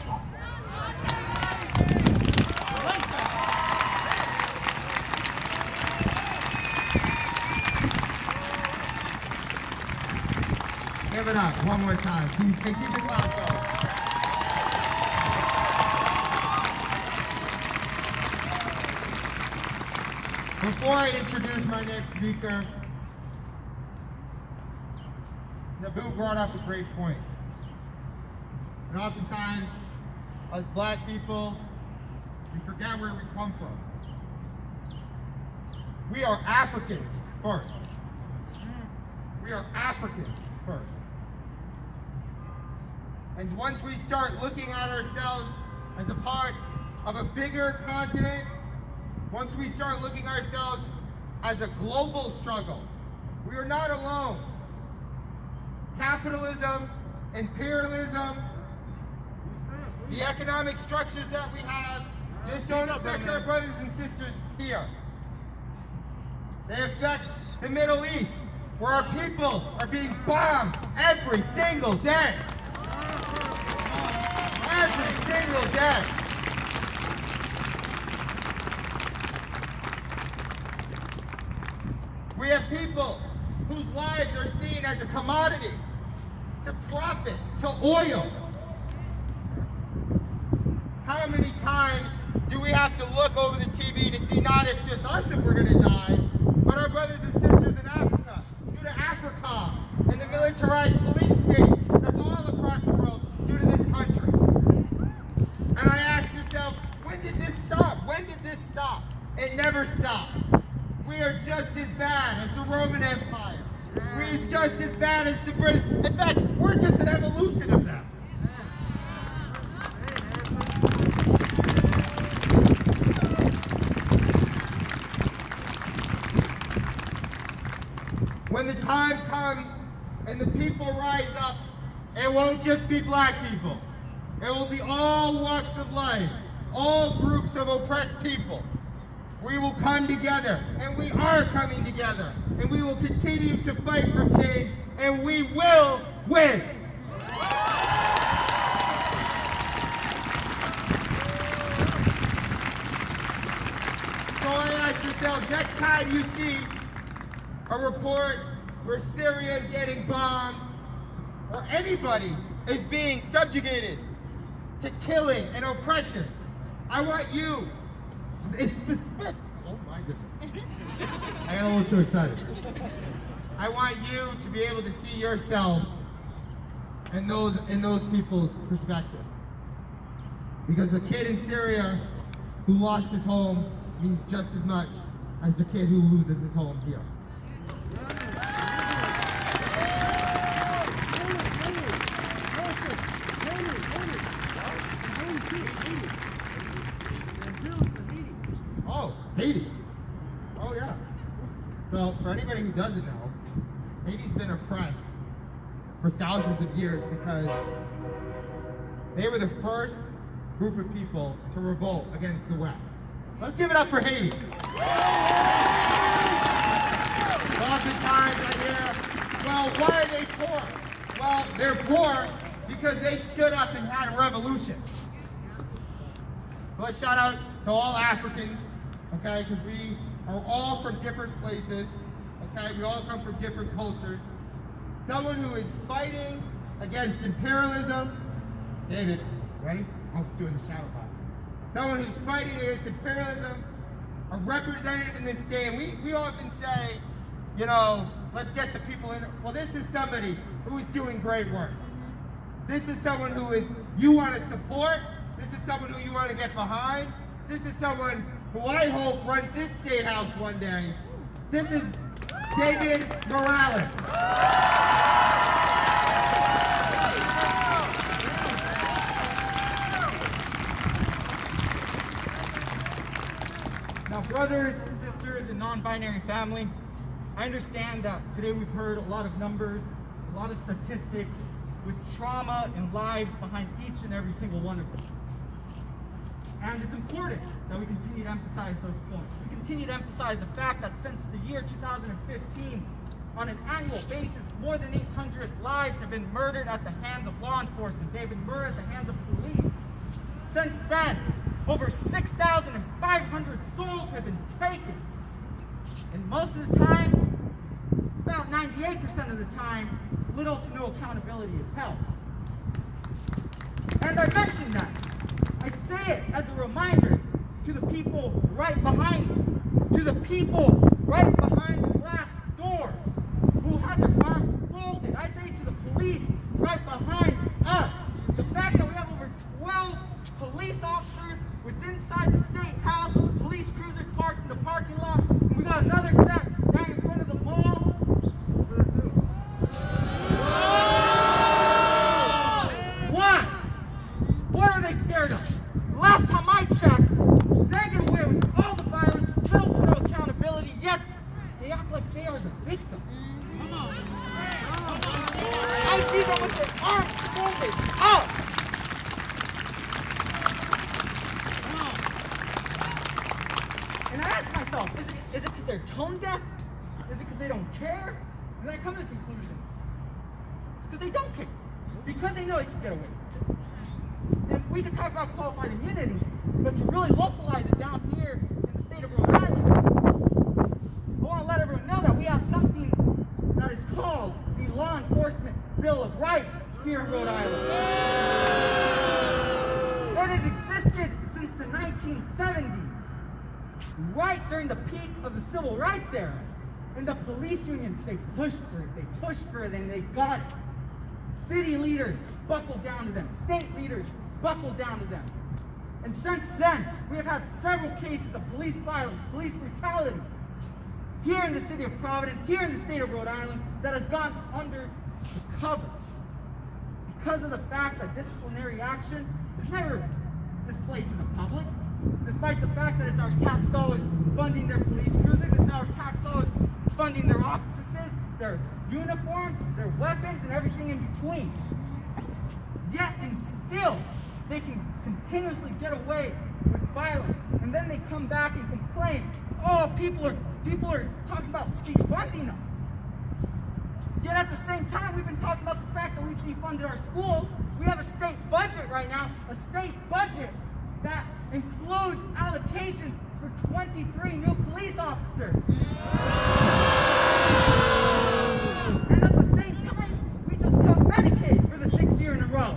Give it up one more time. Keep the crowd going. Before I introduce my next speaker, Naboo brought up a great point. And oftentimes, us black people, we forget where we come from. We are Africans first. We are Africans first. And once we start looking at ourselves as a part of a bigger continent, once we start looking at ourselves as a global struggle, we are not alone. Capitalism, imperialism, the economic structures that we have just don't affect our brothers and sisters here. They affect the Middle East, where our people are being bombed every single day. Every single day. We have people whose lives are seen as a commodity, to profit, to oil. How many times do we have to look over the TV to see not if just us if we're going to die, but our brothers and sisters in Africa, due to Africa and the militarized police states that's all across the world due to this country. And I ask yourself, when did this stop? When did this stop? It never stopped. We are just as bad as the Roman Empire. We're just as bad as the British. In fact, we're just an evolution of them. When the time comes and the people rise up, it won't just be black people. It will be all walks of life, all groups of oppressed people. We will come together, and we are coming together, and we will continue to fight for change, and we will win. So I ask yourself, next time you see a report where Syria is getting bombed, or anybody is being subjugated to killing and oppression, I want you, it's specific. Oh my goodness. I got a little too excited. I want you to be able to see yourselves in those people's perspective. Because the kid in Syria who lost his home means just as much as the kid who loses his home here. Oh, Haiti. Oh yeah. So for anybody who doesn't know, Haiti's been oppressed for thousands of years because they were the first group of people to revolt against the West. Let's give it up for Haiti. Oftentimes I hear, well, why are they poor? Well, they're poor because they stood up and had a revolution. So let's shout out to all Africans, okay, because we are all from different places, okay, we all come from different cultures. Someone who is fighting against imperialism, David, ready? I'm doing the shadow box. Someone who's fighting against imperialism, a representative in this game. We often say, you know, let's get the people in. Well, this is somebody who is doing great work. This is someone who is you want to support. This is someone who you want to get behind. This is someone who I hope runs this state house one day. This is David Morales. Now, brothers and sisters and non-binary family, I understand that today we've heard a lot of numbers, a lot of statistics, with trauma and lives behind each and every single one of them. And it's important that we continue to emphasize those points. We continue to emphasize the fact that since the year 2015, on an annual basis, more than 800 lives have been murdered at the hands of law enforcement. They've been murdered at the hands of police. Since then, over 6,500 souls have been taken. And most of the times, about 98% of the time, little to no accountability is held. And I mentioned that. I say it as a reminder to the people right behind you, to the people right behind the glass doors who had their arms folded. I say to the they act like they are the victims. I see them with their arms folded up. And I ask myself, is it because they're tone deaf? Is it because they don't care? And I come to the conclusion, it's because they don't care. Because they know they can get away with it. And we could talk about qualified immunity, but to really localize it down here in the state of Rhode Island, I want to let everyone know that we have something that is called the Law Enforcement Bill of Rights here in Rhode Island. It has existed since the 1970s, right during the peak of the Civil Rights era. And the police unions, they pushed for it, and they got it. City leaders buckled down to them. State leaders buckled down to them. And since then, we have had several cases of police violence, police brutality, here in the city of Providence, here in the state of Rhode Island, that has gone under the covers. Because of the fact that disciplinary action is never displayed to the public, despite the fact that it's our tax dollars funding their police cruisers, it's our tax dollars funding their offices, their uniforms, their weapons, and everything in between. Yet and still, they can continuously get away with violence, and then they come back and complain, oh, people are talking about defunding us. Yet at the same time, we've been talking about the fact that we've defunded our schools. We have a state budget right now, a state budget that includes allocations for 23 new police officers. And at the same time, we just cut Medicaid for the 6th year in a row.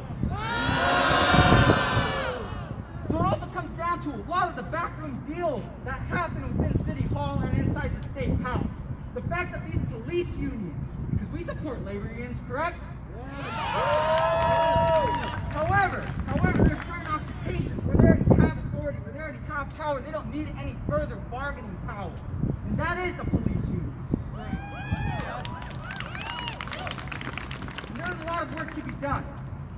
So it also comes down to a lot of the backroom deals that happen within City Hall and inside the State House. The fact that these police unions, because we support labor unions, correct? However, there are certain occupations where they already have authority, where they already have power, they don't need any further bargaining power. And that is the police unions. And there's a lot of work to be done.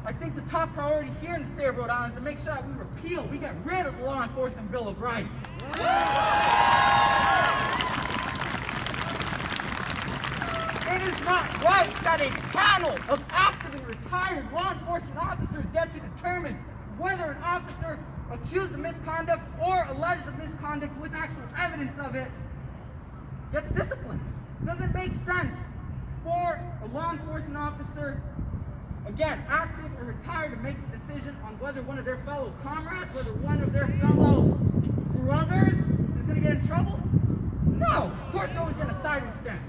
I think the top priority here in the state of Rhode Island is to make sure that we get rid of the Law Enforcement Bill of Rights. It is not right that a panel of active and retired law enforcement officers get to determine whether an officer accused of misconduct or alleged of misconduct with actual evidence of it gets disciplined. It doesn't make sense for a law enforcement officer, again, active or retired, to make the decision on whether one of their fellow comrades, whether one of their fellow brothers is going to get in trouble. No, of course they're always going to side with them.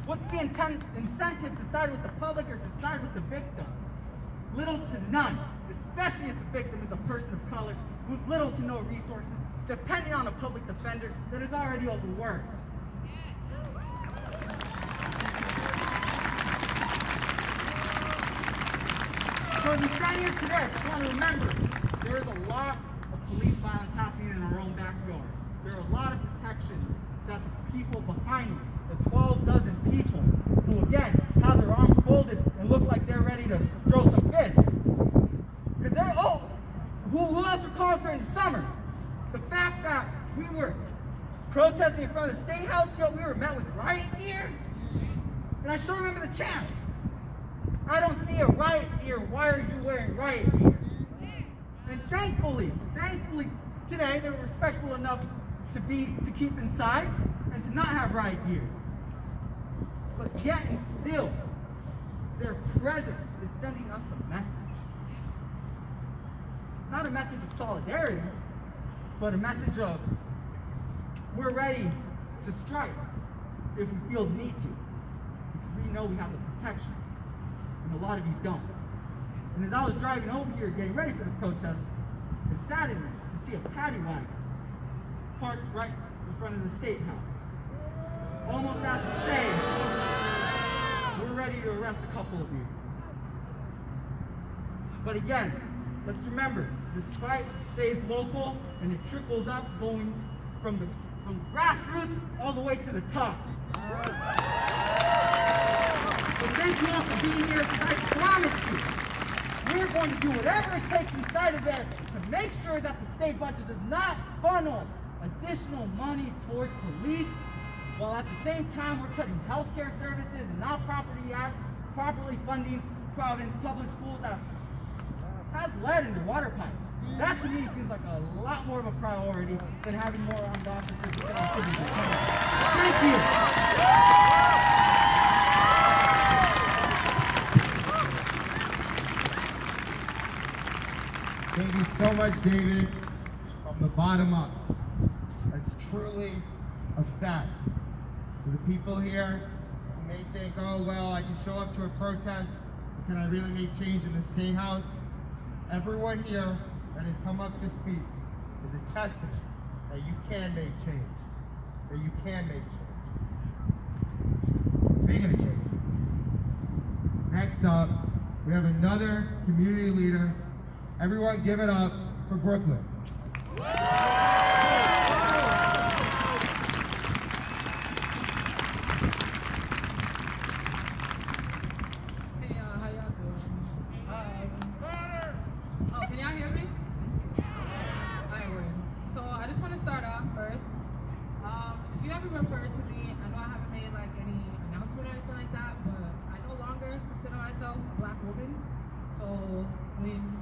What's the incentive to side with the public or to side with the victim? Little to none, especially if the victim is a person of color with little to no resources, depending on a public defender that is already overworked. So as we stand here today, I just want to remember, there is a lot of police violence happening in our own backyard. There are a lot of protections that the people behind me, the 12 dozen people who, again, have their arms folded and look like they're ready to throw some fists. Because they're, who else were calling during the summer? The fact that we were protesting in front of the State House, we were met with riot gear. And I still remember the chants. I don't see a riot gear, why are you wearing riot gear? And thankfully, today they were respectful enough to keep inside and to not have riot gear. But yet and still, their presence is sending us a message. Not a message of solidarity, but a message of we're ready to strike if we feel the need to. Because we know we have the protections, and a lot of you don't. And as I was driving over here getting ready for the protest, it saddened me to see a paddy wagon parked right in front of the State House. Almost as to say, we're ready to arrest a couple of you. But again, let's remember, this fight stays local and it trickles up, going from the grassroots all the way to the top. So thank you all for being here, because I promise you, we're going to do whatever it takes inside of there to make sure that the state budget does not funnel additional money towards police while at the same time we're cutting healthcare services and not properly funding Providence public schools that has lead in their water pipes. That to me seems like a lot more of a priority than having more armed officers within our cities. Thank you. Thank you so much, David, from the bottom up. That's truly a fact. To the people here who may think, oh, well, I just show up to a protest, can I really make change in the State House? Everyone here that has come up to speak is a testament that you can make change. That you can make change. Speaking of change, next up, we have another community leader. Everyone give it up for Brooklyn.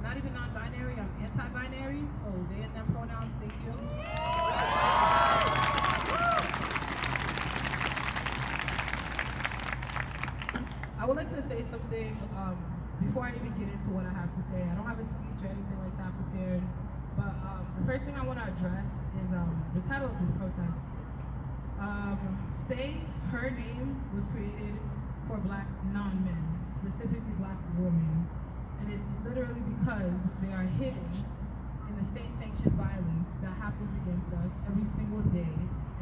Not even non-binary, I'm anti-binary, so they and them pronouns, thank you. I would like to say something before I even get into what I have to say. I don't have a speech or anything like that prepared, but the first thing I want to address is the title of this protest. Say her name was created for black non-men, specifically black women. And it's literally because they are hidden in the state-sanctioned violence that happens against us every single day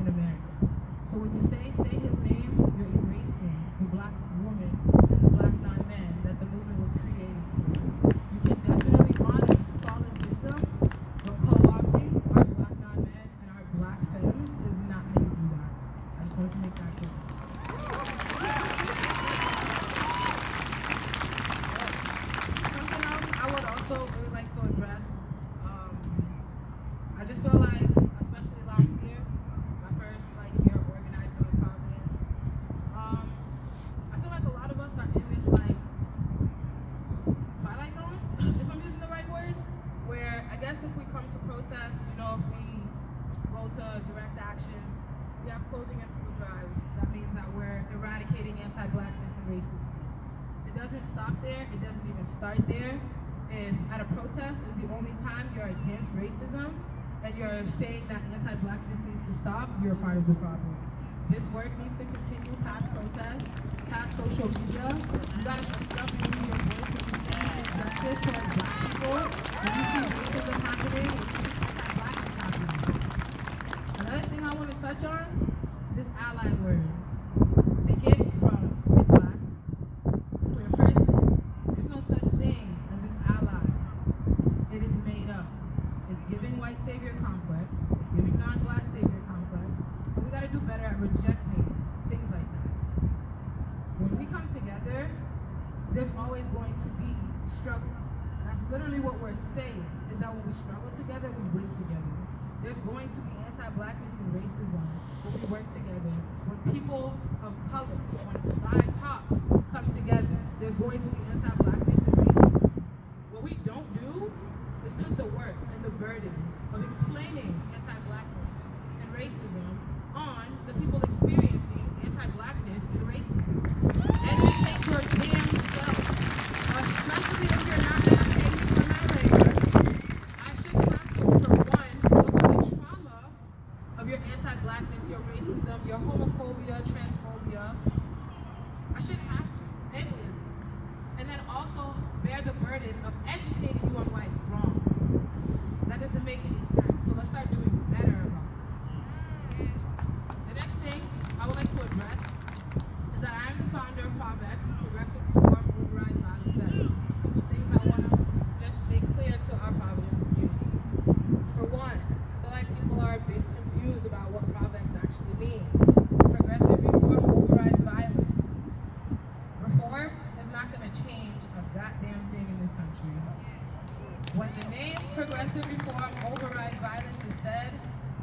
in America. So when you say his name, you're erasing the black woman and the black non-man that the movement was created for. You can definitely honor fallen victims, but co-opting our black non-men and our black femmes is not how you do that. I just want to make that clear. I really like to address, I just feel like, especially last year, my first year organizing in Providence, I feel like a lot of us are in this twilight zone, if I'm using the right word, where I guess if we come to protest, if we go to direct actions, we have clothing and food drives, that means that we're eradicating anti-blackness and racism. It doesn't stop there, it doesn't even start there. If at a protest is the only time you're against racism and you're saying that anti-blackness needs to stop, you're part of the problem. This work needs to continue past protests, past social media. You gotta speak up and use your voice when you see injustice towards black people, when you see racism happening, when you see anti-blackness happening. Another thing I want to touch on, this ally word. Take it from with black, for a person. There's no such thing as an ally. It is made up. It's giving white savior complex, it's giving non-black savior complex, and we gotta do better at rejecting things like that. When we come together, there's always going to be struggle. That's literally what we're saying, is that when we struggle together, we win together. There's going to be anti-blackness and racism when we work together. When people of color, when BIPOC come together, there's going to be anti-blackness and racism. What we don't do is put the work and the burden of explaining anti-blackness and racism on the people experiencing anti-blackness and racism. Educate your damn self, especially if you're not going to pay me for my labor. I shouldn't have to, for one, look at the trauma of your anti-blackness, your racism, your homophobia, transphobia. I shouldn't have to, ableism. And then also bear the burden of educating you on why it's wrong. That doesn't make any sense. So let's start doing better about it. The next thing I would like to address is that I am the founder of PROVEX, Progressive Reform Override Violence X. A couple things I want to just make clear to our Providence community. For one, I feel like people are a bit confused about what PROVEX actually means. Progressive Reform Overrides Violence. Reform is not going to change a goddamn thing in this country. When the name Progressive Reform Overrides Violence is said,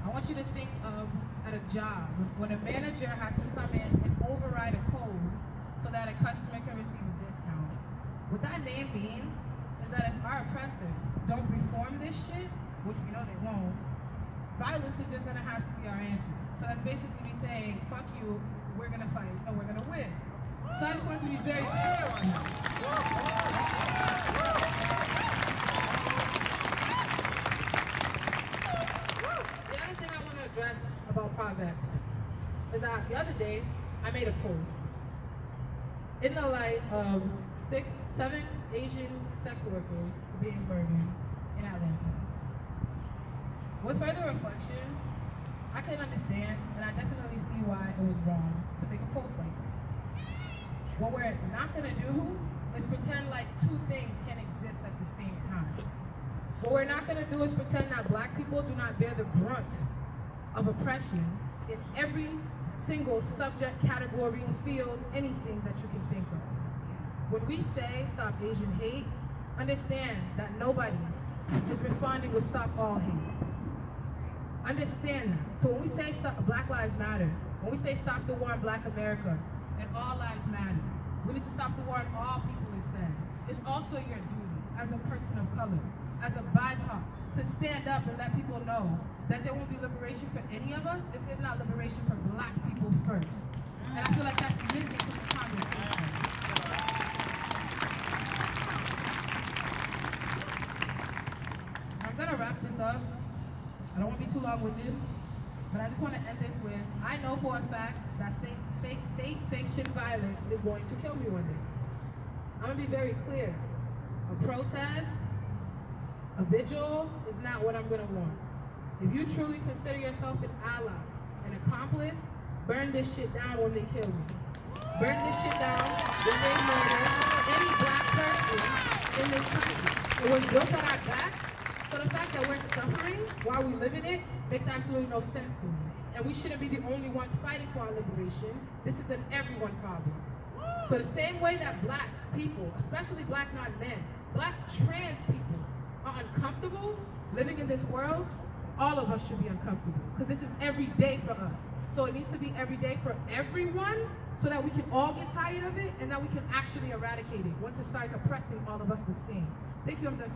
I want you to think of at a job when a manager has to come in and override a code so that a customer can receive a discount. What that name means is that if our oppressors don't reform this shit, which we know they won't, violence is just gonna have to be our answer. So that's basically me saying, fuck you, we're gonna fight, and we're gonna win. So I just want to be very clear on that. The other thing I want to address about Proverbs is that the other day, I made a post in the light of 7 Asian sex workers being murdered in Atlanta. With further reflection, I can understand, and I definitely see why it was wrong to make a post like that. What we're not gonna do is pretend like two things can exist at the same time. What we're not gonna do is pretend that black people do not bear the brunt of oppression in every single subject, category, field, anything that you can think of. When we say stop Asian hate, understand that nobody is responding with stop all hate. Understand that. So when we say stop Black Lives Matter, when we say stop the war in Black America, and all lives matter, we need to stop the war on all people, is said. It's also your duty as a person of color, as a BIPOC, to stand up and let people know that there won't be liberation for any of us if there's not liberation for black people first. And I feel like that's missing from the conversation. I'm gonna wrap this up. I don't want to be too long-winded, but I just want to end this with, I know for a fact that state-sanctioned violence is going to kill me one day. I'm going to be very clear. A protest, a vigil is not what I'm going to want. If you truly consider yourself an ally, an accomplice, burn this shit down when they kill me. Burn this shit down when they murder any black person in this country. It was built on our backs. So the fact that we're suffering while we live in it makes absolutely no sense to me. And we shouldn't be the only ones fighting for our liberation. This is an everyone problem. So the same way that black people, especially black non-men, black trans people are uncomfortable living in this world, all of us should be uncomfortable. Because this is every day for us. So it needs to be every day for everyone so that we can all get tired of it and that we can actually eradicate it once it starts oppressing all of us the same. Thank you, I'm done.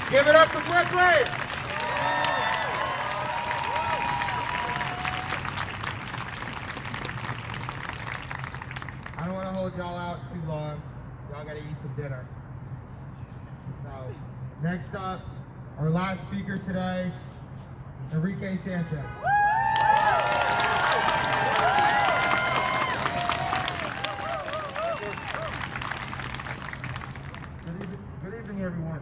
Give it up for Brooklyn! I don't want to hold y'all out too long. Y'all gotta eat some dinner. So, next up, our last speaker today, Enrique Sanchez. Good evening, everyone.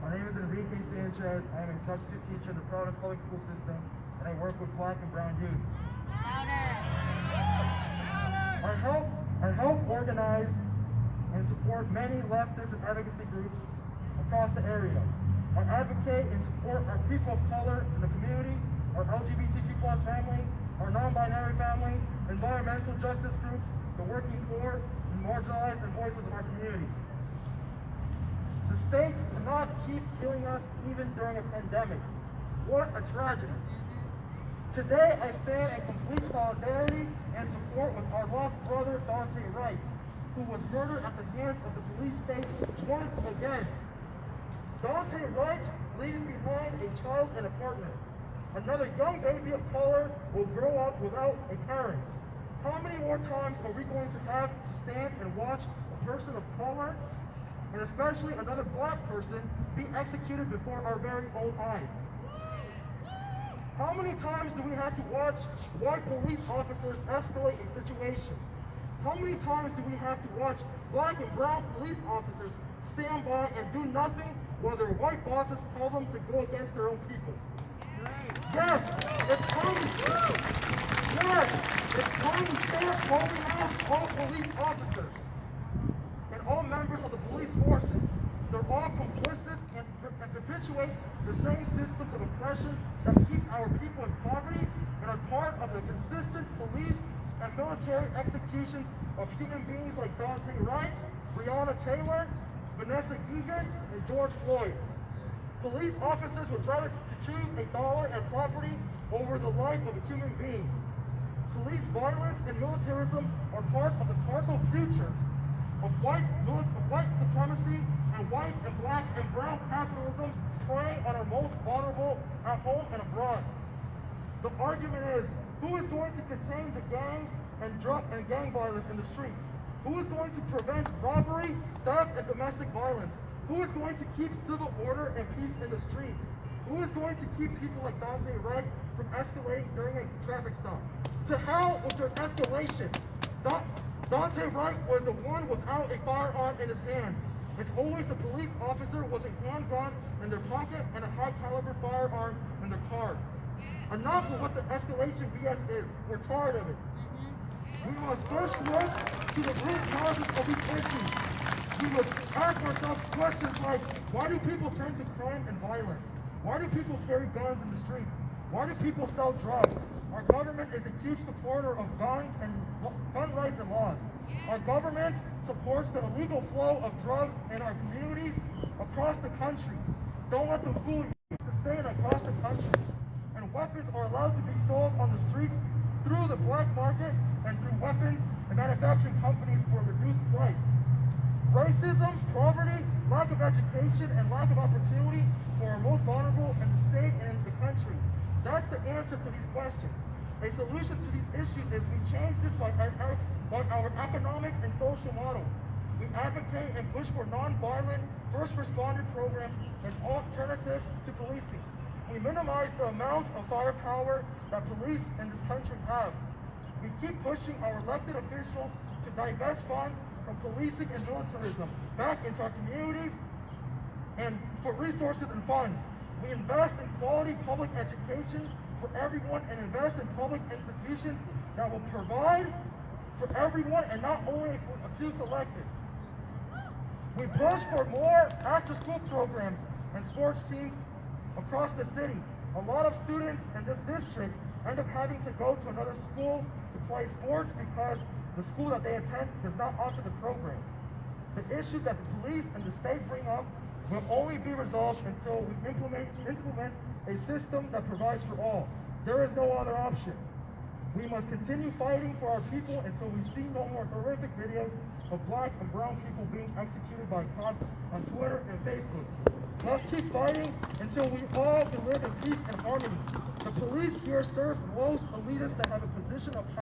My name is Enrique Sanchez. I am a substitute teacher in the Providence Public School System, and I work with black and brown youth. I help organize and support many leftist and advocacy groups across the area. I advocate and support our people of color in the community, our LGBTQ+ family, our non-binary family, environmental justice groups, the working poor, and marginalized and voices of our community. The state cannot keep killing us even during a pandemic. What a tragedy. Today, I stand in complete solidarity and support with our lost brother, Daunte Wright, who was murdered at the hands of the police state once again. Daunte Wright leaves behind a child and a partner. Another young baby of color will grow up without a parent. How many more times are we going to have to stand and watch a person of color, and especially another black person, be executed before our very own eyes? How many times do we have to watch white police officers escalate a situation? How many times do we have to watch black and brown police officers stand by and do nothing while their white bosses tell them to go against their own people? Yes, it's time to yes, it's time to start calling out all police officers and all members of the police forces. They're all complicit and perpetuate the same systems of oppression that keep our people in poverty and are part of the consistent police and military executions of human beings like Daunte Wright, Breonna Taylor, Vanessa Guillen, and George Floyd. Police officers would rather choose a dollar and property over the life of a human being. Police violence and militarism are part of the partial futures of white supremacy and white and black and brown capitalism preying on our most vulnerable at home and abroad. The argument is, who is going to contain the gang and gang violence in the streets? Who is going to prevent robbery, theft, and domestic violence? Who is going to keep civil order and peace in the streets? Who is going to keep people like Daunte and Wright from escalating during a traffic stop? To hell with their escalation. Daunte Wright was the one without a firearm in his hand. It's always the police officer with a handgun in their pocket and a high-caliber firearm in their car. Enough with what the escalation BS is. We're tired of it. We must first look to the root causes of these issues. We must ask ourselves questions like, why do people turn to crime and violence? Why do people carry guns in the streets? Why do people sell drugs? Our government is a huge supporter of guns and gun rights and laws. Our government supports the illegal flow of drugs in our communities across the country. Don't let them fool you. Sustain across the country. And weapons are allowed to be sold on the streets through the black market and through weapons and manufacturing companies for a reduced price. Racism, poverty, lack of education, and lack of opportunity for our most vulnerable in the state and in the country. That's the answer to these questions. A solution to these issues is we change this by our economic and social model. We advocate and push for non-violent first responder programs and alternatives to policing. We minimize the amount of firepower that police in this country have. We keep pushing our elected officials to divest funds from policing and militarism back into our communities and for resources and funds. We invest in quality public education for everyone and invest in public institutions that will provide for everyone and not only a few selected. We push for more after-school programs and sports teams across the city. A lot of students in this district end up having to go to another school to play sports because the school that they attend does not offer the program. The issue that the police and the state bring up will only be resolved until we implement a system that provides for all. There is no other option. We must continue fighting for our people until we see no more horrific videos of black and brown people being executed by cops on Twitter and Facebook. Let's keep fighting until we all can live in peace and harmony. The police here serve most elitists that have a position of power.